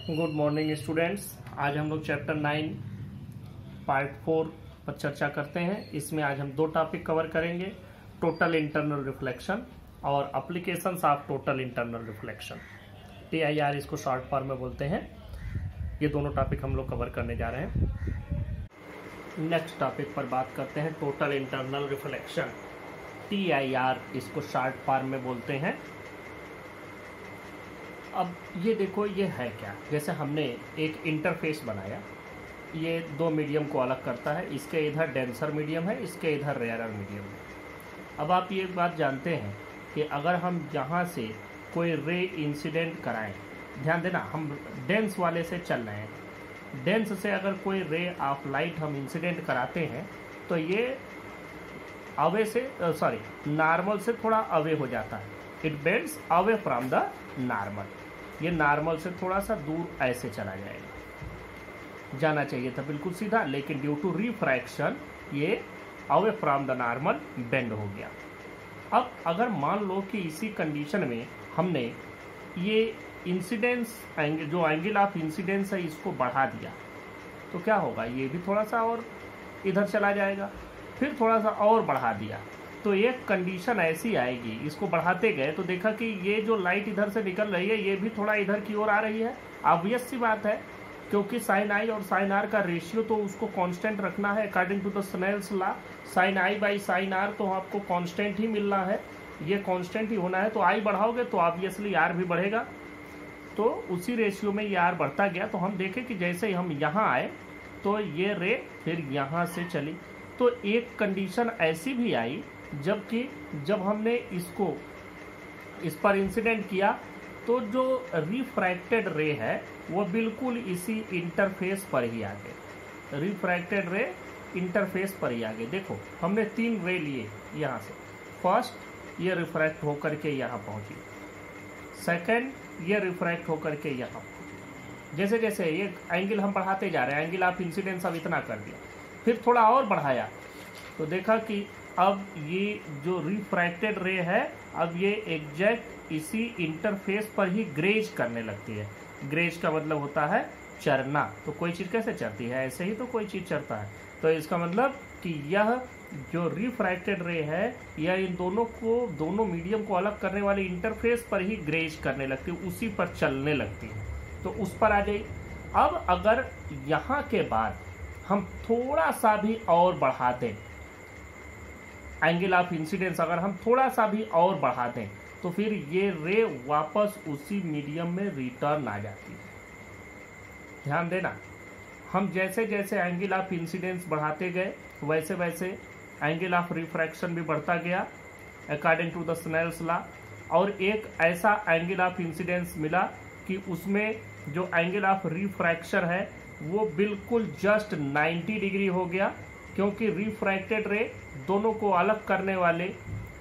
Good morning students. आज हम लोग चैप्टर 9 पार्ट 4 पर चर्चा करते हैं। इसमें आज हम दो टॉपिक कवर करेंगे, टोटल इंटरनल रिफ्लेक्शन और applications of total internal reflection, TIR इसको शॉर्ट फॉर्म में बोलते हैं। ये दोनों टॉपिक हम लोग कवर करने जा रहे हैं। नेक्स्ट टॉपिक पर बात करते हैं टोटल इंटरनल रिफ्लेक्शन, TIR इसको शॉर्ट फॉर्म में बोलते हैं। अब ये देखो, ये है क्या, जैसे हमने एक इंटरफेस बनाया, ये दो मीडियम को अलग करता है। इसके इधर डेंसर मीडियम है, इसके इधर रेयरर मीडियम है। अब आप ये बात जानते हैं कि अगर हम यहाँ से कोई रे इंसिडेंट कराएं, ध्यान देना हम डेंस वाले से चल रहे हैं, डेंस से अगर कोई रे ऑफ लाइट हम इंसिडेंट कराते हैं तो ये अवे से नॉर्मल से थोड़ा अवे हो जाता है। It bends away from the normal, ये नॉर्मल से थोड़ा सा दूर ऐसे चला जाएगा, जाना चाहिए था बिल्कुल सीधा, लेकिन ड्यू टू रिफ्रैक्शन ये away from the normal bend हो गया। अब अगर मान लो कि इसी कंडीशन में हमने ये इंसिडेंस एंगल, जो एंगल ऑफ इंसिडेंस है, इसको बढ़ा दिया तो क्या होगा, ये भी थोड़ा सा और इधर चला जाएगा, फिर थोड़ा सा और बढ़ा दिया तो एक कंडीशन ऐसी आएगी, इसको बढ़ाते गए तो देखा कि ये जो लाइट इधर से निकल रही है ये भी थोड़ा इधर की ओर आ रही है। ऑब्वियस सी बात है, क्योंकि साइन आई और साइन आर का रेशियो तो उसको कांस्टेंट रखना है according to the Snell's law. Sine i by sine r तो आपको कांस्टेंट ही मिलना है, ये कांस्टेंट ही होना है। तो आई बढ़ाओगे तो ऑब्वियसली आर भी बढ़ेगा, तो उसी रेशियो में ये आर बढ़ता गया। तो हम देखें कि जैसे हम यहाँ आए तो ये रे फिर यहाँ से चली। तो एक कंडीशन ऐसी भी आई जबकि जब हमने इसको इस पर इंसिडेंट किया तो जो रिफ्रैक्टेड रे है वो बिल्कुल इसी इंटरफेस पर ही आ गए, रिफ्रैक्टेड रे इंटरफेस पर ही आ गए। देखो हमने 3 रे लिए यहाँ से, फर्स्ट ये रिफ्रैक्ट होकर के यहाँ पहुँची, सेकंड ये रिफ्रैक्ट होकर के यहाँ, जैसे जैसे ये एंगल हम बढ़ाते जा रहे हैं, एंगल ऑफ इंसिडेंस अब इतना कर दिया, फिर थोड़ा और बढ़ाया तो देखा कि अब ये जो रिफ्रैक्टेड रे है अब ये एग्जैक्ट इसी इंटरफेस पर ही ग्रेज करने लगती है। ग्रेज का मतलब होता है चरना। तो कोई चीज़ कैसे चरती है, ऐसे ही तो कोई चीज़ चरता है। तो इसका मतलब कि यह जो रिफ्रैक्टेड रे है यह इन दोनों को, दोनों मीडियम को अलग करने वाले इंटरफेस पर ही ग्रेज करने लगती है, उसी पर चलने लगती है, तो उस पर आ जाए। अब अगर यहाँ के बाद हम थोड़ा सा भी और बढ़ा दें एंगल ऑफ इंसिडेंस, अगर हम थोड़ा सा भी और बढ़ा दें तो फिर ये रे वापस उसी मीडियम में रिटर्न आ जाती है। ध्यान देना, हम जैसे जैसे एंगल ऑफ इंसिडेंस बढ़ाते गए वैसे वैसे एंगल ऑफ रिफ्रैक्शन भी बढ़ता गया according to the Snell's law. और एक ऐसा एंगल ऑफ इंसिडेंस मिला कि उसमें जो एंगल ऑफ रिफ्रैक्शन है वो बिल्कुल जस्ट 90 डिग्री हो गया, क्योंकि रिफ्रैक्टेड रे दोनों को अलग करने वाले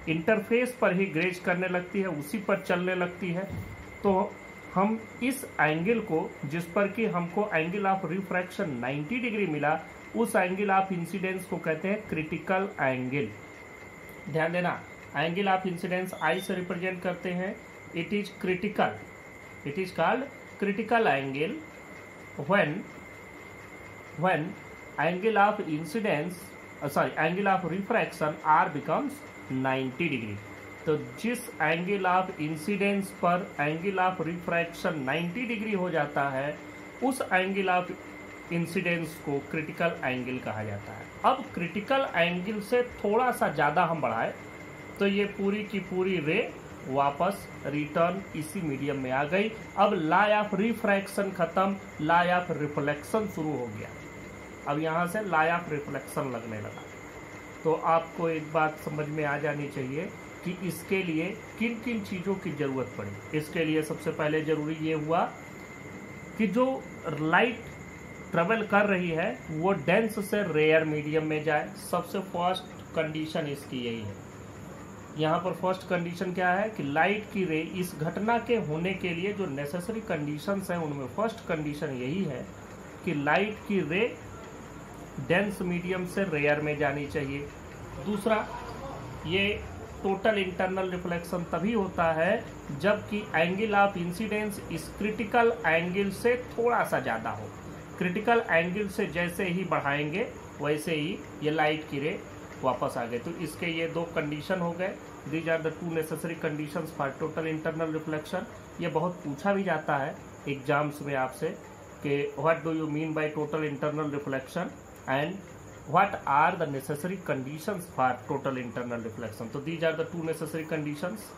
इंटरफेस पर ही ग्रेज करने लगती है, उसी पर चलने लगती है। तो हम इस एंगल को, जिस पर कि हमको एंगल ऑफ रिफ्रैक्शन 90 डिग्री मिला, उस एंगल ऑफ इंसिडेंस को कहते हैं क्रिटिकल एंगल। ध्यान देना, एंगल ऑफ इंसिडेंस आई से रिप्रेजेंट करते हैं, it is critical, it is called critical angle when angle of incidence angle of refraction R becomes 90 degree. तो जिस एंगल ऑफ इंसिडेंस पर एंगल ऑफ रिफ्रैक्शन 90 डिग्री हो जाता है उस एंगल ऑफ इंसिडेंस को क्रिटिकल एंगल कहा जाता है। अब क्रिटिकल एंगल से थोड़ा सा ज़्यादा हम बढ़ाए तो ये पूरी की पूरी रे वापस रिटर्न इसी मीडियम में आ गई। अब लॉ ऑफ रिफ्रैक्शन खत्म, लॉ ऑफ रिफ्लेक्शन शुरू हो गया। अब यहाँ से लॉ ऑफ रिफ्लेक्शन लगने लगा। तो आपको एक बात समझ में आ जानी चाहिए कि इसके लिए किन किन चीज़ों की ज़रूरत पड़ी। इसके लिए सबसे पहले ज़रूरी ये हुआ कि जो लाइट ट्रेवल कर रही है वो डेंस से रेयर मीडियम में जाए। सबसे फर्स्ट कंडीशन इसकी यही है। यहाँ पर फर्स्ट कंडीशन क्या है कि लाइट की रे, इस घटना के होने के लिए जो नेसेसरी कंडीशंस हैं उनमें फर्स्ट कंडीशन यही है कि लाइट की रे डेंस मीडियम से रेयर में जानी चाहिए। दूसरा, ये टोटल इंटरनल रिफ्लेक्शन तभी होता है जबकि एंगल ऑफ इंसिडेंस इस क्रिटिकल एंगल से थोड़ा सा ज़्यादा हो। क्रिटिकल एंगल से जैसे ही बढ़ाएंगे वैसे ही ये लाइट की रे वापस आ गए। तो इसके ये दो कंडीशन हो गए। These are the two necessary conditions for total internal reflection. ये बहुत पूछा भी जाता है एग्जाम्स में आपसे कि what do you mean by total internal reflection and what are the necessary conditions for total internal reflection. तो these are the two necessary conditions.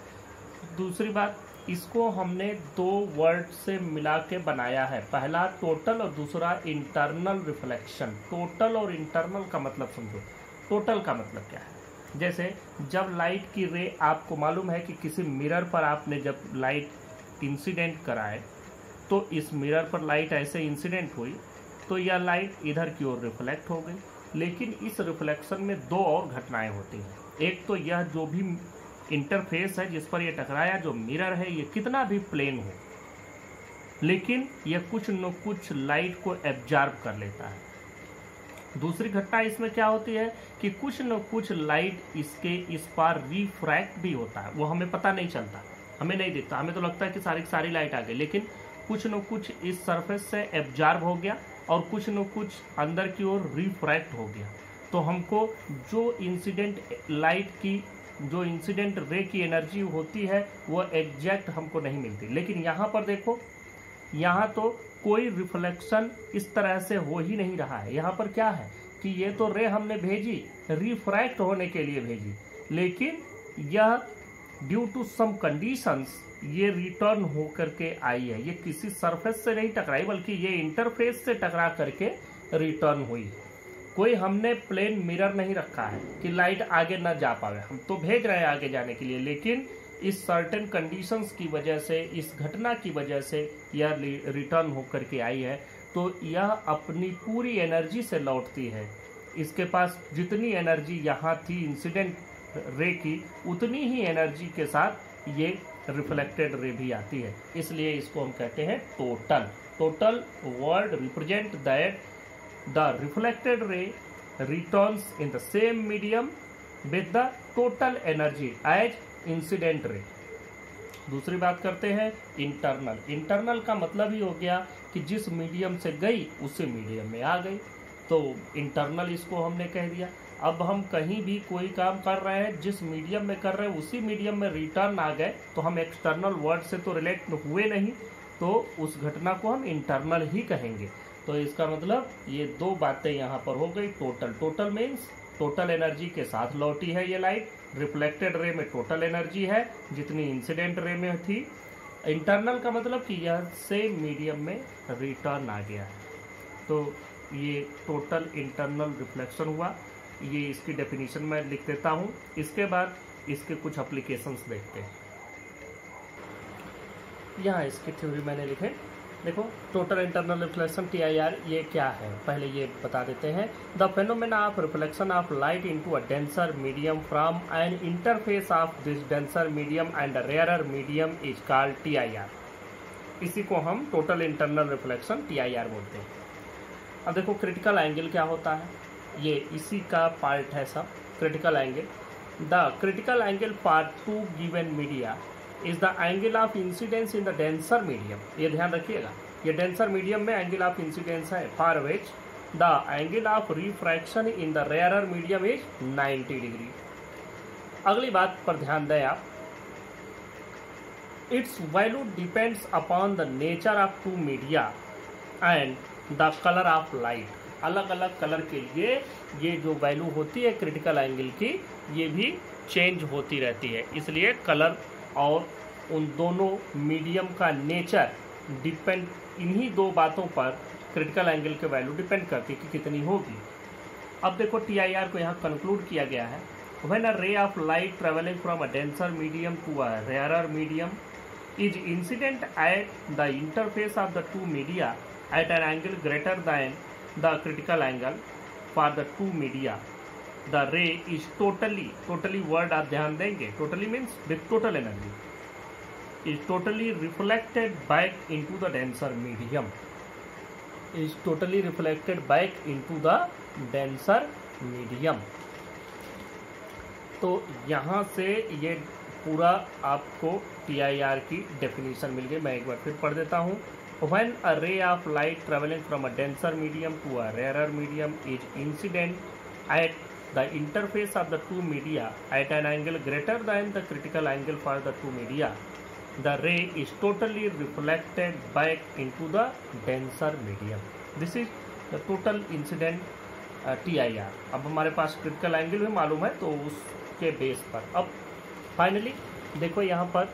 दूसरी बात, इसको हमने दो वर्ड से मिला के बनाया है, पहला टोटल और दूसरा इंटरनल रिफ्लेक्शन। टोटल और इंटरनल का मतलब समझो। टोटल का मतलब क्या है? जैसे जब लाइट की रे, आपको मालूम है कि किसी मिरर पर आपने जब लाइट इंसिडेंट कराए तो इस मिरर पर लाइट ऐसे इंसिडेंट हुई तो यह लाइट इधर की ओर रिफ्लेक्ट हो गई। लेकिन इस रिफ्लेक्शन में दो और घटनाएं होती हैं। एक तो यह जो भी इंटरफेस है जिस पर यह टकराया, जो मिरर है, ये कितना भी प्लेन हो लेकिन यह कुछ न कुछ लाइट को एब्जॉर्ब कर लेता है। दूसरी घटना इसमें क्या होती है कि कुछ न कुछ लाइट इसके इस पार रिफ्रैक्ट भी होता है। वो हमें पता नहीं चलता, हमें नहीं दिखता, हमें तो लगता है कि सारी की सारी लाइट आ गई, लेकिन कुछ न कुछ इस सरफेस से एब्जॉर्ब हो गया और कुछ न कुछ अंदर की ओर रिफ्रैक्ट हो गया। तो हमको जो इंसिडेंट लाइट की, जो इंसिडेंट रे की एनर्जी होती है वो एग्जैक्ट हमको नहीं मिलती। लेकिन यहाँ पर देखो, यहाँ तो कोई रिफ्लेक्शन इस तरह से हो ही नहीं रहा है। यहाँ पर क्या है कि ये तो रे हमने भेजी रिफ्रैक्ट होने के लिए भेजी, लेकिन यह ड्यू टू सम कंडीशंस ये रिटर्न हो करके आई है। ये किसी सरफेस से नहीं टकराई बल्कि ये इंटरफेस से टकरा करके रिटर्न हुई। कोई हमने प्लेन मिरर नहीं रखा है कि लाइट आगे ना जा पावे, हम तो भेज रहे हैं आगे जाने के लिए, लेकिन इस सर्टेन कंडीशंस की वजह से, इस घटना की वजह से यह रिटर्न होकर के आई है। तो यह अपनी पूरी एनर्जी से लौटती है। इसके पास जितनी एनर्जी यहाँ थी इंसिडेंट रे की, उतनी ही एनर्जी के साथ ये रिफ्लेक्टेड रे भी आती है। इसलिए इसको हम कहते हैं total. Total word represent that the reflected ray returns in the same medium with the total energy as incident ray. दूसरी बात करते हैं इंटरनल। इंटरनल का मतलब ही हो गया कि जिस मीडियम से गई उसी मीडियम में आ गई, तो इंटरनल इसको हमने कह दिया। अब हम कहीं भी कोई काम कर रहे हैं, जिस मीडियम में कर रहे हैं उसी मीडियम में रिटर्न आ गए तो हम एक्सटर्नल वर्ड से तो रिलेट हुए नहीं, तो उस घटना को हम इंटरनल ही कहेंगे। तो इसका मतलब ये दो बातें यहाँ पर हो गई। Total, total means total energy के साथ लौटी है ये लाइट। रिफ्लेक्टेड रे में टोटल एनर्जी है जितनी इंसिडेंट रे में थी। इंटरनल का मतलब कि यह सेम मीडियम में रिटर्न आ गया है। तो ये टोटल इंटरनल रिफ्लेक्शन हुआ। ये इसकी डेफिनेशन मैं लिख देता हूँ, इसके बाद इसके कुछ एप्लीकेशंस देखते हैं। यहाँ इसकी थ्योरी मैंने लिखे, देखो टोटल इंटरनल रिफ्लेक्शन TIR ये क्या है पहले ये बता देते हैं। The phenomena of reflection of light into a denser medium from N interface of this denser medium and a rarer medium is called TIR। इसी को हम टोटल इंटरनल रिफ्लेक्शन TIR बोलते हैं। अब देखो क्रिटिकल एंगल क्या होता है, ये इसी का पार्ट है सब। Critical angle, the critical angle for two given media is the angle of incidence in the denser medium. ये ध्यान रखिएगा, ये डेंसर मीडियम में एंगल ऑफ इंसिडेंस है, for which the angle of refraction in the rarer medium is 90 degree. अगली बात पर ध्यान दें आप, its value depends upon the nature of two media and the colour of light. अलग अलग कलर के लिए ये जो वैल्यू होती है क्रिटिकल एंगल की, ये भी चेंज होती रहती है। इसलिए कलर और उन दोनों मीडियम का नेचर डिपेंड, इन्हीं दो बातों पर क्रिटिकल एंगल के वैल्यू डिपेंड करती है कि कितनी होगी। अब देखो TIR को यहाँ कंक्लूड किया गया है, when a ray of light travelling from a denser medium to a rarer medium is incident at the interface of the two media at an angle greater than the critical angle for the two media, the ray is totally word आप ध्यान देंगे, totally means with total energy, is totally reflected back into the denser medium, is totally reflected back into the denser medium। तो यहाँ से ये पूरा आपको TIR की डेफिनेशन मिल गई। मैं एक बार फिर पढ़ देता हूँ। When a ray of light traveling from a denser medium to a rarer medium is incident at the interface of the two media at an angle greater than the critical angle for the two media, the ray is totally reflected back into the denser medium. This is the total incident TIR। अब हमारे पास critical angle भी मालूम है, तो उसके base पर अब finally देखो यहाँ पर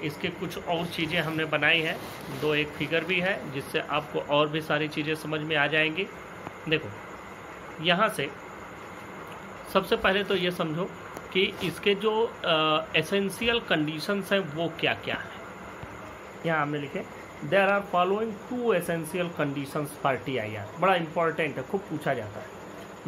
इसके कुछ और चीज़ें हमने बनाई हैं। दो एक फिगर भी है जिससे आपको और भी सारी चीज़ें समझ में आ जाएंगी। देखो यहाँ से सबसे पहले तो ये समझो कि इसके जो एसेंशियल कंडीशंस हैं वो क्या क्या है। यहाँ हमने लिखे there are following 2 essential conditions for TIR। बड़ा इंपॉर्टेंट है, खूब पूछा जाता है।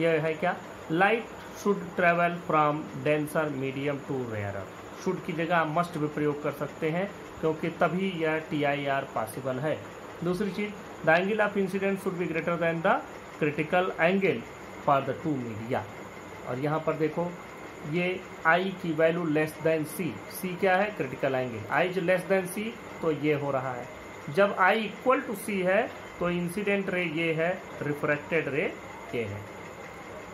यह है क्या? Light should travel from denser medium to rarer. Should की जगह आप मस्ट भी प्रयोग कर सकते हैं, क्योंकि तभी यह TIR पॉसिबल है। दूसरी चीज़, the angle of incident should be greater than the critical angle for the two media. और यहाँ पर देखो ये I की वैल्यू लेस देन C क्या है? Critical angle. I is less than C, तो ये हो रहा है। जब I इक्वल टू C है तो इंसिडेंट रे ये है, रिफ्रैक्टेड रे ये है।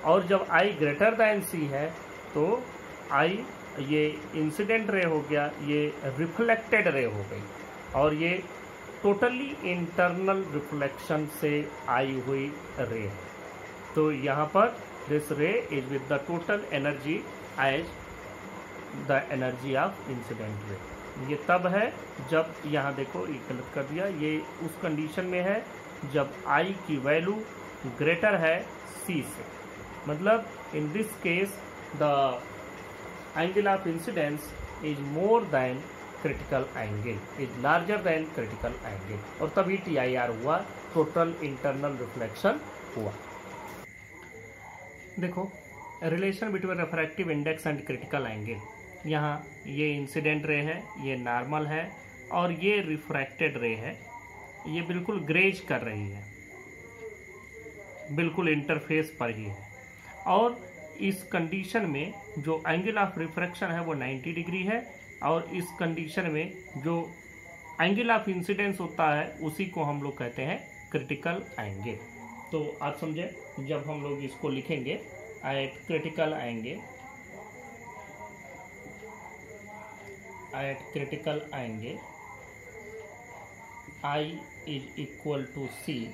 और जब I ग्रेटर देन C है तो I ये इंसिडेंट रे हो गया, ये रिफ्लेक्टेड रे हो गई, और ये टोटली इंटरनल रिफ्लेक्शन से आई हुई रे है। तो यहाँ पर this ray is with the total energy as the energy of incident ray. ये तब है जब, यहाँ देखो ये गलत कर दिया, ये उस कंडीशन में है जब I की वैल्यू ग्रेटर है C से। मतलब in this case the angle of incidence is more than critical angle, is larger than critical angle, और तभी TIR हुआ, टोटल इंटरनल रिफ्लेक्शन हुआ। देखो relation between refractive index and critical angle. यहाँ ये इंसिडेंट रे है, ये नॉर्मल है, और ये रिफ्रैक्टेड रे है। ये बिल्कुल ग्रेज कर रही है, बिल्कुल इंटरफेस पर ही है। और इस कंडीशन में जो एंगल ऑफ रिफ्रैक्शन है वो 90 डिग्री है, और इस कंडीशन में जो एंगल ऑफ इंसिडेंस होता है उसी को हम लोग कहते हैं क्रिटिकल एंगल। तो आप समझे, जब हम लोग इसको लिखेंगे eight critical angle, I is equal to C,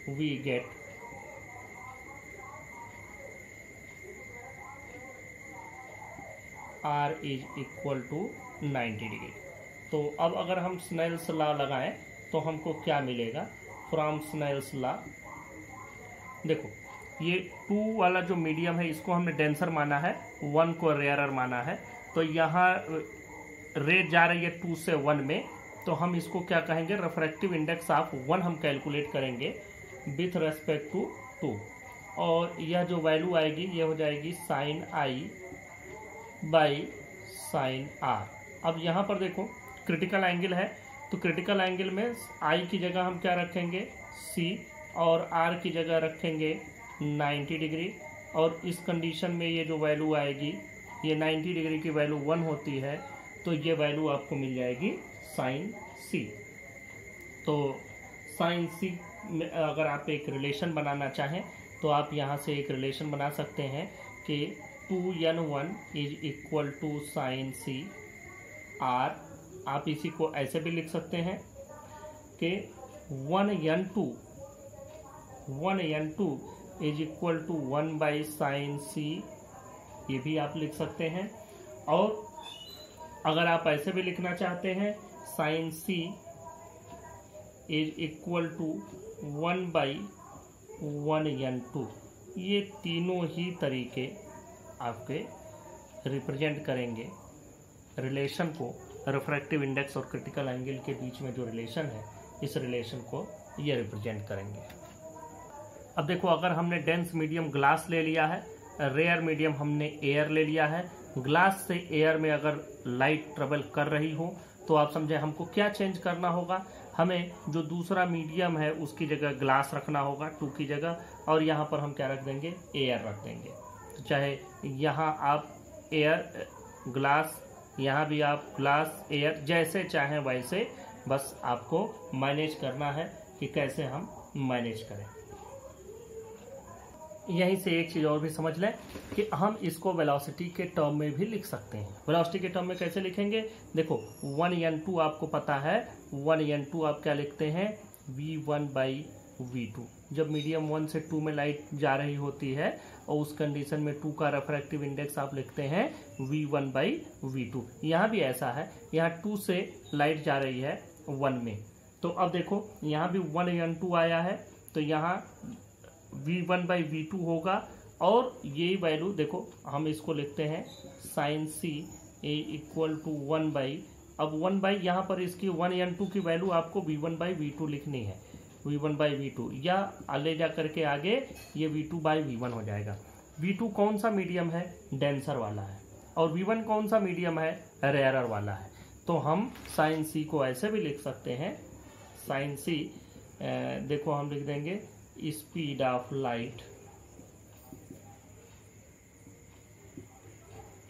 we get R is equal to 90 degree. तो अब अगर हम स्नेल्स लॉ लगाएं तो हमको क्या मिलेगा? फ्रॉम स्नेल्स लॉ, देखो ये 2 वाला जो मीडियम है इसको हमने डेंसर माना है, 1 को रेयरर माना है। तो यहाँ रे जा रही है 2 से 1 में, तो हम इसको क्या कहेंगे? रिफ्रैक्टिव इंडेक्स ऑफ 1 हम कैलकुलेट करेंगे विथ रेस्पेक्ट टू 2, और यह जो वैल्यू आएगी ये हो जाएगी sine I by sine R। अब यहाँ पर देखो क्रिटिकल एंगल है, तो क्रिटिकल एंगल में I की जगह हम क्या रखेंगे? C, और R की जगह रखेंगे 90 डिग्री। और इस कंडीशन में ये जो वैल्यू आएगी, ये 90 डिग्री की वैल्यू 1 होती है, तो ये वैल्यू आपको मिल जाएगी साइन C। तो साइन C में अगर आप एक रिलेशन बनाना चाहें तो आप यहाँ से एक रिलेशन बना सकते हैं कि 2n1 is equal to sine C R। आप इसी को ऐसे भी लिख सकते हैं कि 1n2 is equal to 1 by sine C, ये भी आप लिख सकते हैं। और अगर आप ऐसे भी लिखना चाहते हैं, sine C is equal to 1 by 1n2, ये तीनों ही तरीके आपके रिप्रेजेंट करेंगे रिलेशन को, रिफ्रैक्टिव इंडेक्स और क्रिटिकल एंगल के बीच में जो रिलेशन है, इस रिलेशन को ये रिप्रेजेंट करेंगे। अब देखो, अगर हमने डेंस मीडियम ग्लास ले लिया है, रेयर मीडियम हमने एयर ले लिया है, ग्लास से एयर में अगर लाइट ट्रेवल कर रही हो तो आप समझे हमको क्या चेंज करना होगा? हमें जो दूसरा मीडियम है उसकी जगह ग्लास रखना होगा 2 की जगह, और यहाँ पर हम क्या रख देंगे? एयर रख देंगे। तो चाहे यहाँ आप एयर ग्लास, यहाँ भी आप ग्लास एयर, जैसे चाहें वैसे, बस आपको मैनेज करना है कि कैसे हम मैनेज करें। यहीं से एक चीज़ और भी समझ लें कि हम इसको वेलोसिटी के टर्म में भी लिख सकते हैं। वेलोसिटी के टर्म में कैसे लिखेंगे? देखो 1n2 आपको पता है, 1n2 आप क्या लिखते हैं? v1/v2। जब मीडियम 1 से 2 में लाइट जा रही होती है और उस कंडीशन में 2 का रिफ्रैक्टिव इंडेक्स आप लिखते हैं v1/v2। यहाँ भी ऐसा है, यहाँ 2 से लाइट जा रही है 1 में, तो अब देखो यहाँ भी 1n2 आया है, तो यहाँ v1/v2 होगा। और यही वैल्यू देखो हम इसको लिखते हैं sin c = 1/, अब 1/, यहाँ पर इसकी 1n2 की वैल्यू आपको v1/v2 लिखनी है, v1/v2, या ले जा करके आगे ये v2/v1 हो जाएगा। v2 कौन सा मीडियम है? डेंसर वाला है। और v1 कौन सा मीडियम है? रेयरर वाला है। तो हम sin c को ऐसे भी लिख सकते हैं, sin c देखो हम लिख देंगे speed of light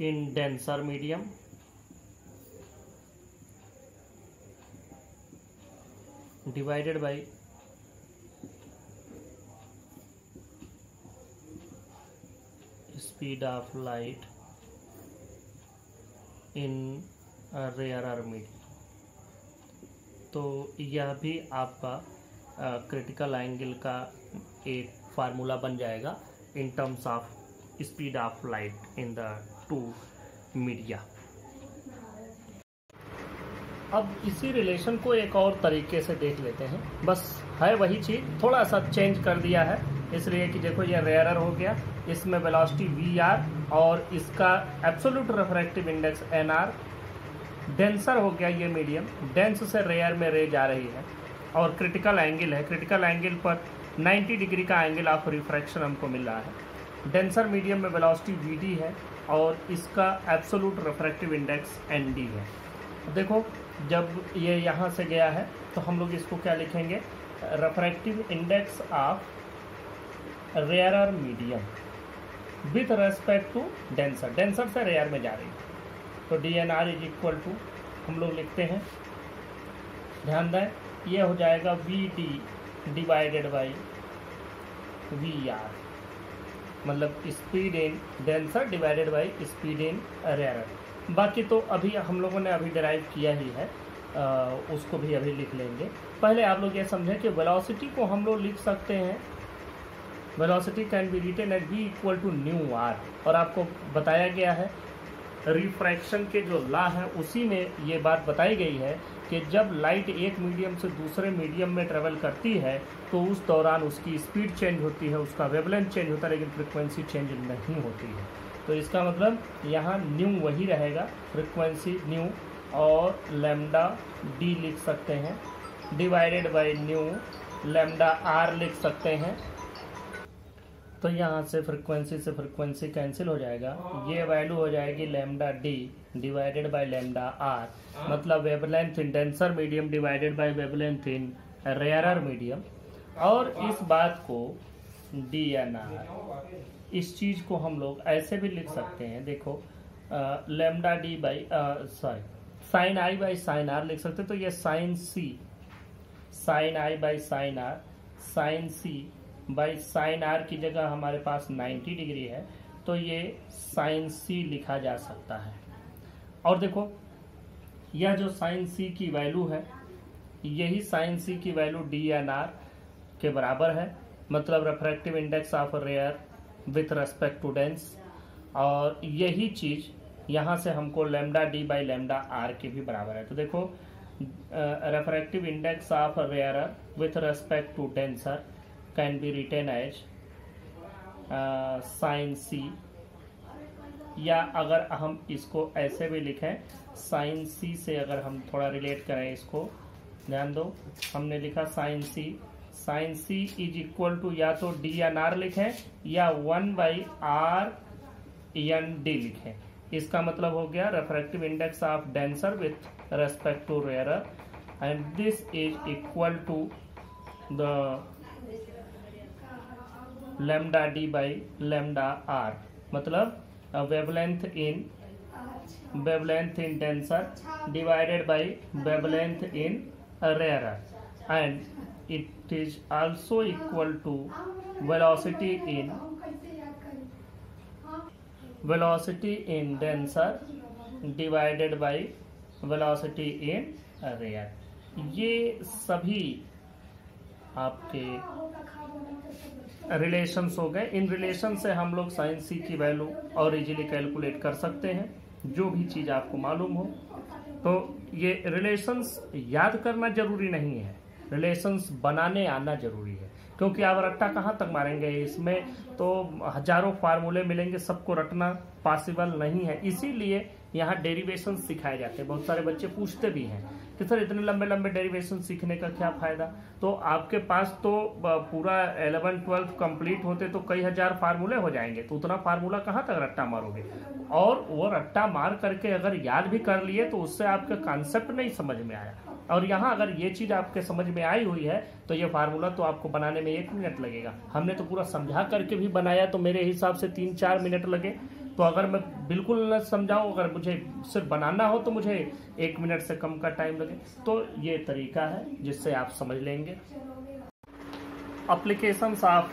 in denser medium divided by speed of light in rarer medium. तो यह भी आपका क्रिटिकल एंगल का एक फार्मूला बन जाएगा in terms of speed of light in the two media. अब इसी रिलेशन को एक और तरीके से देख लेते हैं, बस है वही चीज़, थोड़ा सा चेंज कर दिया है, इसलिए कि देखो ये रेयरर हो गया, इसमें वेलोसिटी VR और इसका absolute refractive index NR। Denser हो गया ये मीडियम, डेंस से रेयर में रे जा रही है, और क्रिटिकल एंगल है, क्रिटिकल एंगल पर 90 डिग्री का एंगल ऑफ रिफ्रैक्शन हमको मिल रहा है। डेंसर मीडियम में वेलोसिटी VD है और इसका एब्सोल्यूट रिफ्रैक्टिव इंडेक्स ND है। देखो जब ये यहाँ से गया है तो हम लोग इसको क्या लिखेंगे? Refractive index of rarer medium with respect to denser, denser से रेयर में जा रही है, तो DNR = हम लोग लिखते हैं, ध्यान दें, ये हो जाएगा VD डिवाइडेड बाई VR, मतलब speed in denser divided by speed in rarer. बाकी तो अभी हम लोगों ने अभी डिराइव किया ही है, उसको भी अभी लिख लेंगे। पहले आप लोग ये समझें कि वेलोसिटी को हम लोग लिख सकते हैं, velocity can be written at v = μr, और आपको बताया गया है रिफ्रैक्शन के जो लॉ है उसी में ये बात बताई गई है कि जब लाइट एक मीडियम से दूसरे मीडियम में ट्रेवल करती है तो उस दौरान उसकी स्पीड चेंज होती है, उसका वेवलेंथ चेंज होता है, लेकिन फ्रिक्वेंसी चेंज नहीं होती है। तो इसका मतलब यहाँ न्यू वही रहेगा, फ्रिक्वेंसी न्यू, और लैम्डा d लिख सकते हैं divided by new lambda r लिख सकते हैं। तो यहाँ से फ्रिक्वेंसी कैंसिल हो जाएगा, ये वैल्यू हो जाएगी lambda d divided by lambda r, मतलब wavelength in denser medium divided by wavelength in rarer medium. और इस बात को DNR, इस चीज़ को हम लोग ऐसे भी लिख सकते हैं, देखो lambda d by sine i by sine r लिख सकते हैं। तो ये sine i by sine r, sine c by sine r की जगह हमारे पास 90 डिग्री है, तो ये साइन c लिखा जा सकता है। और देखो यह जो साइन c की वैल्यू है, यही साइन c की वैल्यू DNR के बराबर है, मतलब refractive index of rare with respect to dense, और यही चीज यहाँ से हमको lambda d by lambda r के भी बराबर है। तो देखो refractive index of rare with respect to denser can be written as sine c, या अगर हम इसको ऐसे भी लिखें साइन c से अगर हम थोड़ा रिलेट करें इसको, ध्यान दो हमने लिखा साइन c = या तो DNR लिखें या 1/RND लिखें। इसका मतलब हो गया refractive index of denser with respect to rarer, and this is equal to the lambda d by lambda r मतलब wavelength in denser divided by wavelength in rarer, and it is also equal to velocity in denser divided by velocity in rare. ये सभी आपके relations हो गए। In relation से हम लोग sign सी की वैल्यू और इजीली कैलकुलेट कर सकते हैं, जो भी चीज़ आपको मालूम हो। तो ये रिलेशंस याद करना जरूरी नहीं है, रिलेशंस बनाने आना जरूरी है, क्योंकि आप रट्टा कहाँ तक मारेंगे, इसमें तो हजारों फार्मूले मिलेंगे, सबको रटना पॉसिबल नहीं है। इसीलिए यहाँ डेरिवेशन सिखाए जाते हैं। बहुत सारे बच्चे पूछते भी हैं कि सर इतने लंबे लंबे डेरिवेशन सीखने का क्या फायदा। तो आपके पास तो पूरा 11-12 कंप्लीट होते तो कई हजार फार्मूले हो जाएंगे, तो उतना फार्मूला कहाँ तक रट्टा मारोगे। और वो रट्टा मार करके अगर याद भी कर लिए तो उससे आपका कॉन्सेप्ट नहीं समझ में आया। और यहाँ अगर ये चीज आपके समझ में आई हुई है तो ये फार्मूला तो आपको बनाने में 1 मिनट लगेगा। हमने तो पूरा समझा करके भी बनाया तो मेरे हिसाब से 3-4 मिनट लगे। तो अगर मैं बिल्कुल न समझाऊं, अगर मुझे सिर्फ बनाना हो तो मुझे 1 मिनट से कम का टाइम लगे। तो ये तरीका है जिससे आप समझ लेंगे। Applications of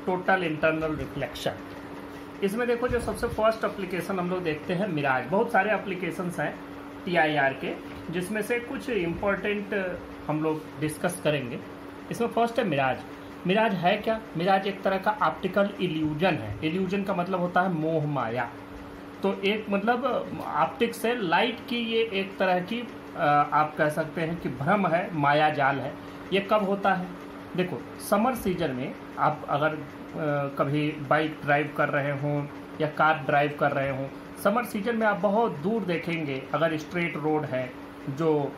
total internal reflection, इसमें देखो जो सबसे फर्स्ट एप्लीकेशन हम लोग देखते हैं मिराज। बहुत सारे एप्लीकेशंस हैं TIR के, जिसमें से कुछ इम्पोर्टेंट हम लोग डिस्कस करेंगे। इसमें फर्स्ट है मिराज। मिराज है क्या? मिराज एक तरह का ऑप्टिकल इल्यूजन है। इल्यूजन का मतलब होता है मोह माया। तो एक मतलब ऑप्टिक्स से लाइट की ये एक तरह की आप कह सकते हैं कि भ्रम है, माया जाल है। ये कब होता है? देखो समर सीजन में आप अगर कभी बाइक ड्राइव कर रहे हों या कार ड्राइव कर रहे हों, समर सीजन में आप बहुत दूर देखेंगे, अगर स्ट्रेट रोड है जो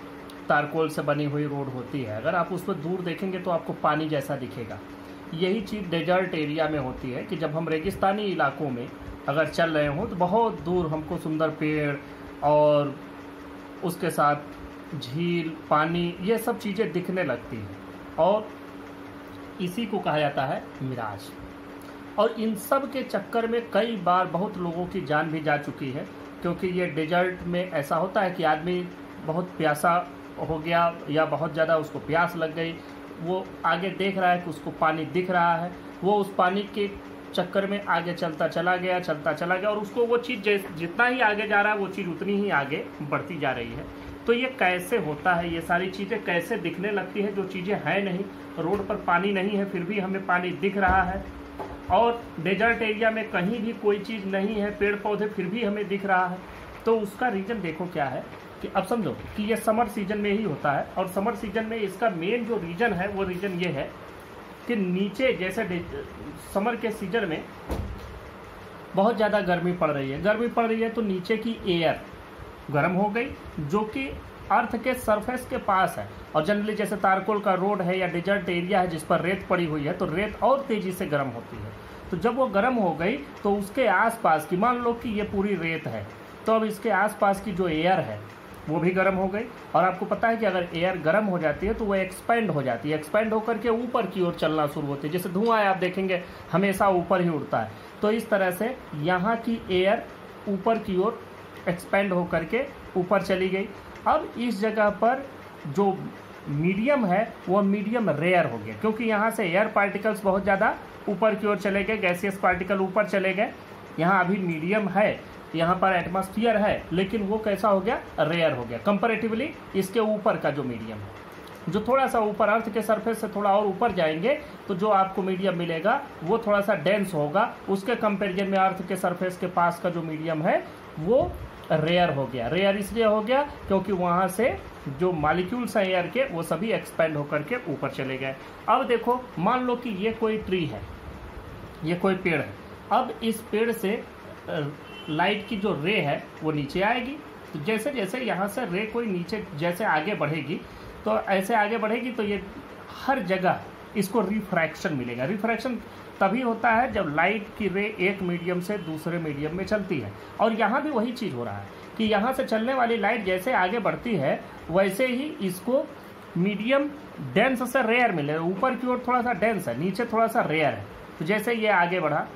तारकोल से बनी हुई रोड होती है, अगर आप उस पर दूर देखेंगे तो आपको पानी जैसा दिखेगा। यही चीज़ डेजर्ट एरिया में होती है कि जब हम रेगिस्तानी इलाकों में अगर चल रहे हों तो बहुत दूर हमको सुंदर पेड़ और उसके साथ झील, पानी, ये सब चीज़ें दिखने लगती हैं, और इसी को कहा जाता है मिराज। और इन सब के चक्कर में कई बार बहुत लोगों की जान भी जा चुकी है, क्योंकि ये डेजर्ट में ऐसा होता है कि आदमी बहुत प्यासा हो गया या बहुत ज़्यादा उसको प्यास लग गई, वो आगे देख रहा है कि उसको पानी दिख रहा है, वो उस पानी के चक्कर में आगे चलता चला गया और उसको वो चीज़ जितना ही आगे जा रहा है वो चीज़ उतनी ही आगे बढ़ती जा रही है। तो ये कैसे होता है, ये सारी चीज़ें कैसे दिखने लगती है, जो चीज़ें हैं नहीं, रोड पर पानी नहीं है फिर भी हमें पानी दिख रहा है, और डेजर्ट एरिया में कहीं भी कोई चीज़ नहीं है, पेड़ पौधे, फिर भी हमें दिख रहा है। तो उसका रीज़न देखो क्या है कि अब समझो कि ये समर सीजन में ही होता है, और समर सीजन में इसका मेन जो रीज़न है वो रीज़न ये है कि नीचे जैसे समर के सीजन में बहुत ज़्यादा गर्मी पड़ रही है तो नीचे की एयर गर्म हो गई, जो कि अर्थ के सरफेस के पास है। और जनरली जैसे तारकोल का रोड है या डेजर्ट एरिया है जिस पर रेत पड़ी हुई है, तो रेत और तेज़ी से गर्म होती है। तो जब वो गर्म हो गई तो उसके आसपास की, मान लो कि ये पूरी रेत है, तो अब इसके आसपास की जो एयर है वो भी गर्म हो गई। और आपको पता है कि अगर एयर गर्म हो जाती है तो वो एक्सपेंड हो जाती है, एक्सपेंड होकर के ऊपर की ओर चलना शुरू होती है। जैसे धुआं है, आप देखेंगे हमेशा ऊपर ही उड़ता है, तो इस तरह से यहाँ की एयर ऊपर की ओर एक्सपेंड होकर के ऊपर चली गई। अब इस जगह पर जो मीडियम है वो मीडियम रेयर हो गया, क्योंकि यहाँ से एयर पार्टिकल्स बहुत ज़्यादा ऊपर की ओर चले गए, गैसियस पार्टिकल ऊपर चले गए। यहाँ अभी मीडियम है, यहाँ पर एटमॉस्फेयर है, लेकिन वो कैसा हो गया, रेयर हो गया कंपैरेटिवली इसके ऊपर का जो मीडियम है। जो थोड़ा सा ऊपर अर्थ के सरफेस से थोड़ा और ऊपर जाएंगे तो जो आपको मीडियम मिलेगा वो थोड़ा सा डेंस होगा, उसके कंपैरिजन में अर्थ के सरफेस के पास का जो मीडियम है वो रेयर हो गया। रेयर इसलिए हो गया क्योंकि वहाँ से जो मॉलिक्यूल्स हैं एयर के वो सभी एक्सपेंड होकर के ऊपर चले गए। अब देखो, मान लो कि ये कोई ट्री है, ये कोई पेड़ है, अब इस पेड़ से लाइट की जो रे है वो नीचे आएगी। तो जैसे जैसे यहाँ से रे कोई नीचे जैसे आगे बढ़ेगी तो ऐसे आगे बढ़ेगी, तो ये हर जगह इसको रिफ्रैक्शन मिलेगा। रिफ्रैक्शन तभी होता है जब लाइट की रे एक मीडियम से दूसरे मीडियम में चलती है। और यहाँ भी वही चीज़ हो रहा है कि यहाँ से चलने वाली लाइट जैसे आगे बढ़ती है वैसे ही इसको मीडियम डेंस से रेयर मिलेगा। ऊपर की ओर थोड़ा सा डेंस है, नीचे थोड़ा सा रेयर है। तो जैसे ये आगे बढ़ा,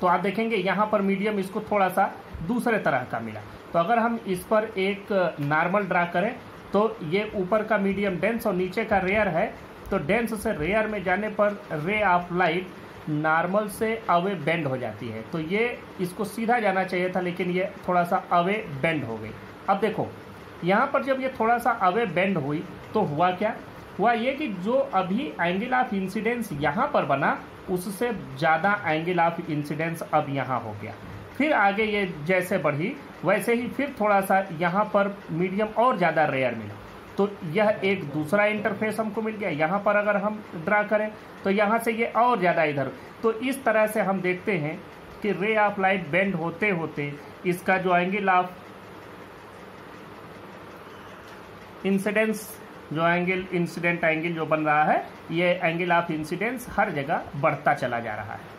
तो आप देखेंगे यहाँ पर मीडियम इसको थोड़ा सा दूसरे तरह का मिला। तो अगर हम इस पर एक नॉर्मल ड्रा करें तो ये ऊपर का मीडियम डेंस और नीचे का रेयर है, तो डेंस से रेयर में जाने पर रे ऑफ लाइट नॉर्मल से अवे बेंड हो जाती है। तो ये इसको सीधा जाना चाहिए था, लेकिन ये थोड़ा सा अवे बेंड हो गई। अब देखो यहाँ पर जब ये थोड़ा सा अवे बेंड हुई तो हुआ क्या, हुआ ये कि जो अभी एंगल ऑफ इंसिडेंस यहाँ पर बना उससे ज़्यादा एंगल ऑफ इंसिडेंस अब यहाँ हो गया। फिर आगे ये जैसे बढ़ी वैसे ही फिर थोड़ा सा यहाँ पर मीडियम और ज़्यादा रेयर मिला, तो यह एक दूसरा इंटरफेस हमको मिल गया। यहाँ पर अगर हम ड्रा करें तो यहाँ से ये और ज़्यादा इधर, तो इस तरह से हम देखते हैं कि रे ऑफ लाइट बेंड होते होते इसका जो एंगल ऑफ इंसिडेंस, जो एंगल इंसिडेंट एंगल जो बन रहा है, ये एंगल ऑफ इंसिडेंस हर जगह बढ़ता चला जा रहा है।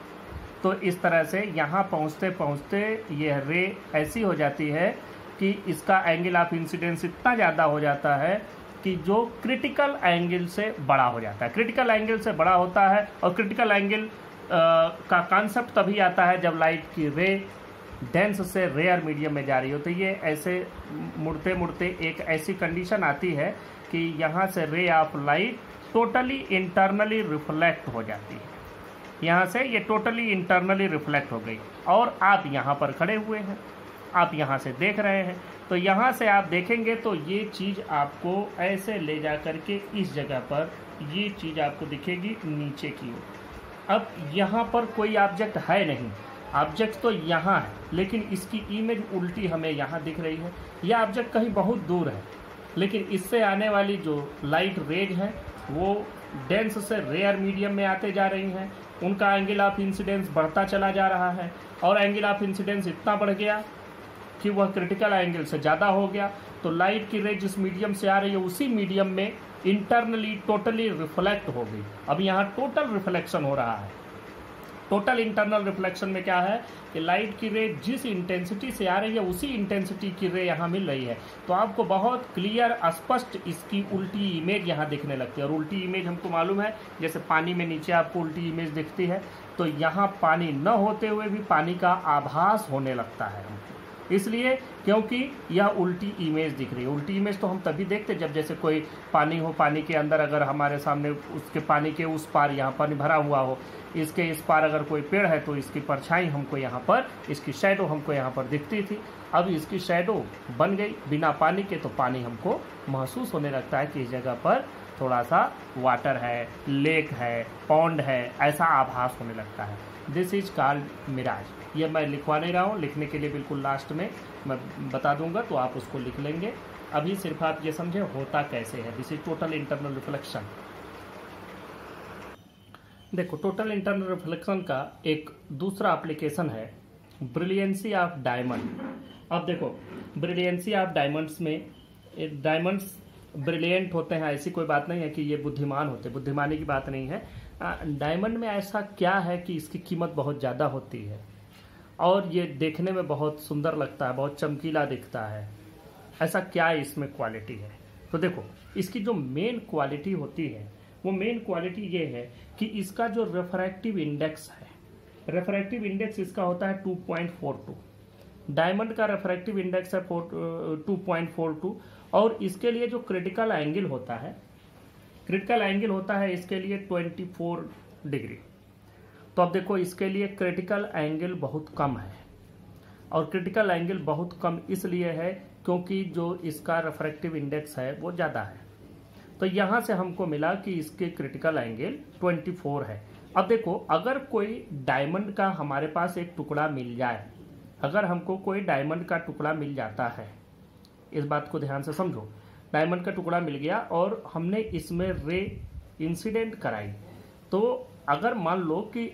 तो इस तरह से यहाँ पहुँचते पहुँचते यह रे ऐसी हो जाती है कि इसका एंगल ऑफ इंसिडेंस इतना ज़्यादा हो जाता है कि जो क्रिटिकल एंगल से बड़ा हो जाता है। क्रिटिकल एंगल से बड़ा होता है, और क्रिटिकल एंगल का कॉन्सेप्ट तभी आता है जब लाइट की रे डेंस से रेयर मीडियम में जा रही हो। तो ये ऐसे मुड़ते मुड़ते एक ऐसी कंडीशन आती है कि यहाँ से रे of light totally internally reflect हो जाती है। यहाँ से ये टोटली इंटरनली रिफ्लेक्ट हो गई, और आप यहाँ पर खड़े हुए हैं, आप यहाँ से देख रहे हैं, तो यहाँ से आप देखेंगे तो ये चीज़ आपको ऐसे ले जा करके इस जगह पर ये चीज़ आपको दिखेगी नीचे की ओर। अब यहाँ पर कोई ऑब्जेक्ट है नहीं, ऑब्जेक्ट तो यहाँ है, लेकिन इसकी इमेज उल्टी हमें यहाँ दिख रही है। यह ऑब्जेक्ट कहीं बहुत दूर है, लेकिन इससे आने वाली जो लाइट रेज हैं वो डेंस से रेयर मीडियम में आते जा रही हैं। उनका एंगल ऑफ इंसिडेंस बढ़ता चला जा रहा है, और एंगल ऑफ इंसिडेंस इतना बढ़ गया कि वह क्रिटिकल एंगल से ज़्यादा हो गया। तो लाइट की रे जिस मीडियम से आ रही है उसी मीडियम में इंटरनली टोटली रिफ्लेक्ट हो गई। अब यहाँ टोटल रिफ्लेक्शन हो रहा है। टोटल इंटरनल रिफ्लेक्शन में क्या है कि लाइट की रे जिस इंटेंसिटी से आ रही है उसी इंटेंसिटी की रे यहाँ मिल रही है। तो आपको बहुत क्लियर स्पष्ट इसकी उल्टी इमेज यहाँ दिखने लगती है। और उल्टी इमेज हमको मालूम है, जैसे पानी में नीचे आपको उल्टी इमेज दिखती है, तो यहाँ पानी न होते हुए भी पानी का आभास होने लगता है हमको, इसलिए क्योंकि यह उल्टी इमेज दिख रही है। उल्टी इमेज तो हम तभी देखते जब जैसे कोई पानी हो, पानी के अंदर अगर हमारे सामने उसके पानी के उस पार यहाँ पानी भरा हुआ हो, इसके इस पार अगर कोई पेड़ है तो इसकी परछाई हमको यहाँ पर, इसकी शैडो हमको यहाँ पर दिखती थी। अब इसकी शैडो बन गई बिना पानी के, तो पानी हमको महसूस होने लगता है कि इस जगह पर थोड़ा सा वाटर है, लेक है, पॉन्ड है, ऐसा आभास होने लगता है। This is called mirage. ये मैं लिखवा नहीं रहा हूँ, लिखने के लिए बिल्कुल लास्ट में मैं बता दूंगा, तो आप उसको लिख लेंगे। अभी सिर्फ आप ये समझे होता कैसे है। This is total internal reflection. देखो, टोटल इंटरनल रिफ्लेक्शन का एक दूसरा एप्लीकेशन है ब्रिलियंसी ऑफ डायमंड। अब देखो, ब्रिलियंसी ऑफ डायमंड्स में, डायमंड्स ब्रिलियंट होते हैं ऐसी कोई बात नहीं है कि ये बुद्धिमान होते, बुद्धिमानी की बात नहीं है। डायमंड में ऐसा क्या है कि इसकी कीमत बहुत ज़्यादा होती है और ये देखने में बहुत सुंदर लगता है, बहुत चमकीला दिखता है। ऐसा क्या इसमें क्वालिटी है? तो देखो, इसकी जो मेन क्वालिटी होती है वो मेन क्वालिटी ये है कि इसका जो रिफ्रैक्टिव इंडेक्स है, रिफ्रैक्टिव इंडेक्स इसका होता है 2.42। डायमंड का रिफ्रैक्टिव इंडेक्स है 2.42, और इसके लिए जो क्रिटिकल एंगल होता है, क्रिटिकल एंगल होता है इसके लिए 24 डिग्री। तो अब देखो, इसके लिए क्रिटिकल एंगल बहुत कम है, और क्रिटिकल एंगल बहुत कम इसलिए है क्योंकि जो इसका रिफ्रैक्टिव इंडेक्स है वो ज़्यादा है। तो यहाँ से हमको मिला कि इसके क्रिटिकल एंगल 24 है। अब देखो, अगर कोई डायमंड का हमारे पास एक टुकड़ा मिल जाए, अगर हमको कोई डायमंड का टुकड़ा मिल जाता है, इस बात को ध्यान से समझो, डायमंड का टुकड़ा मिल गया और हमने इसमें रे इंसिडेंट कराई, तो अगर मान लो कि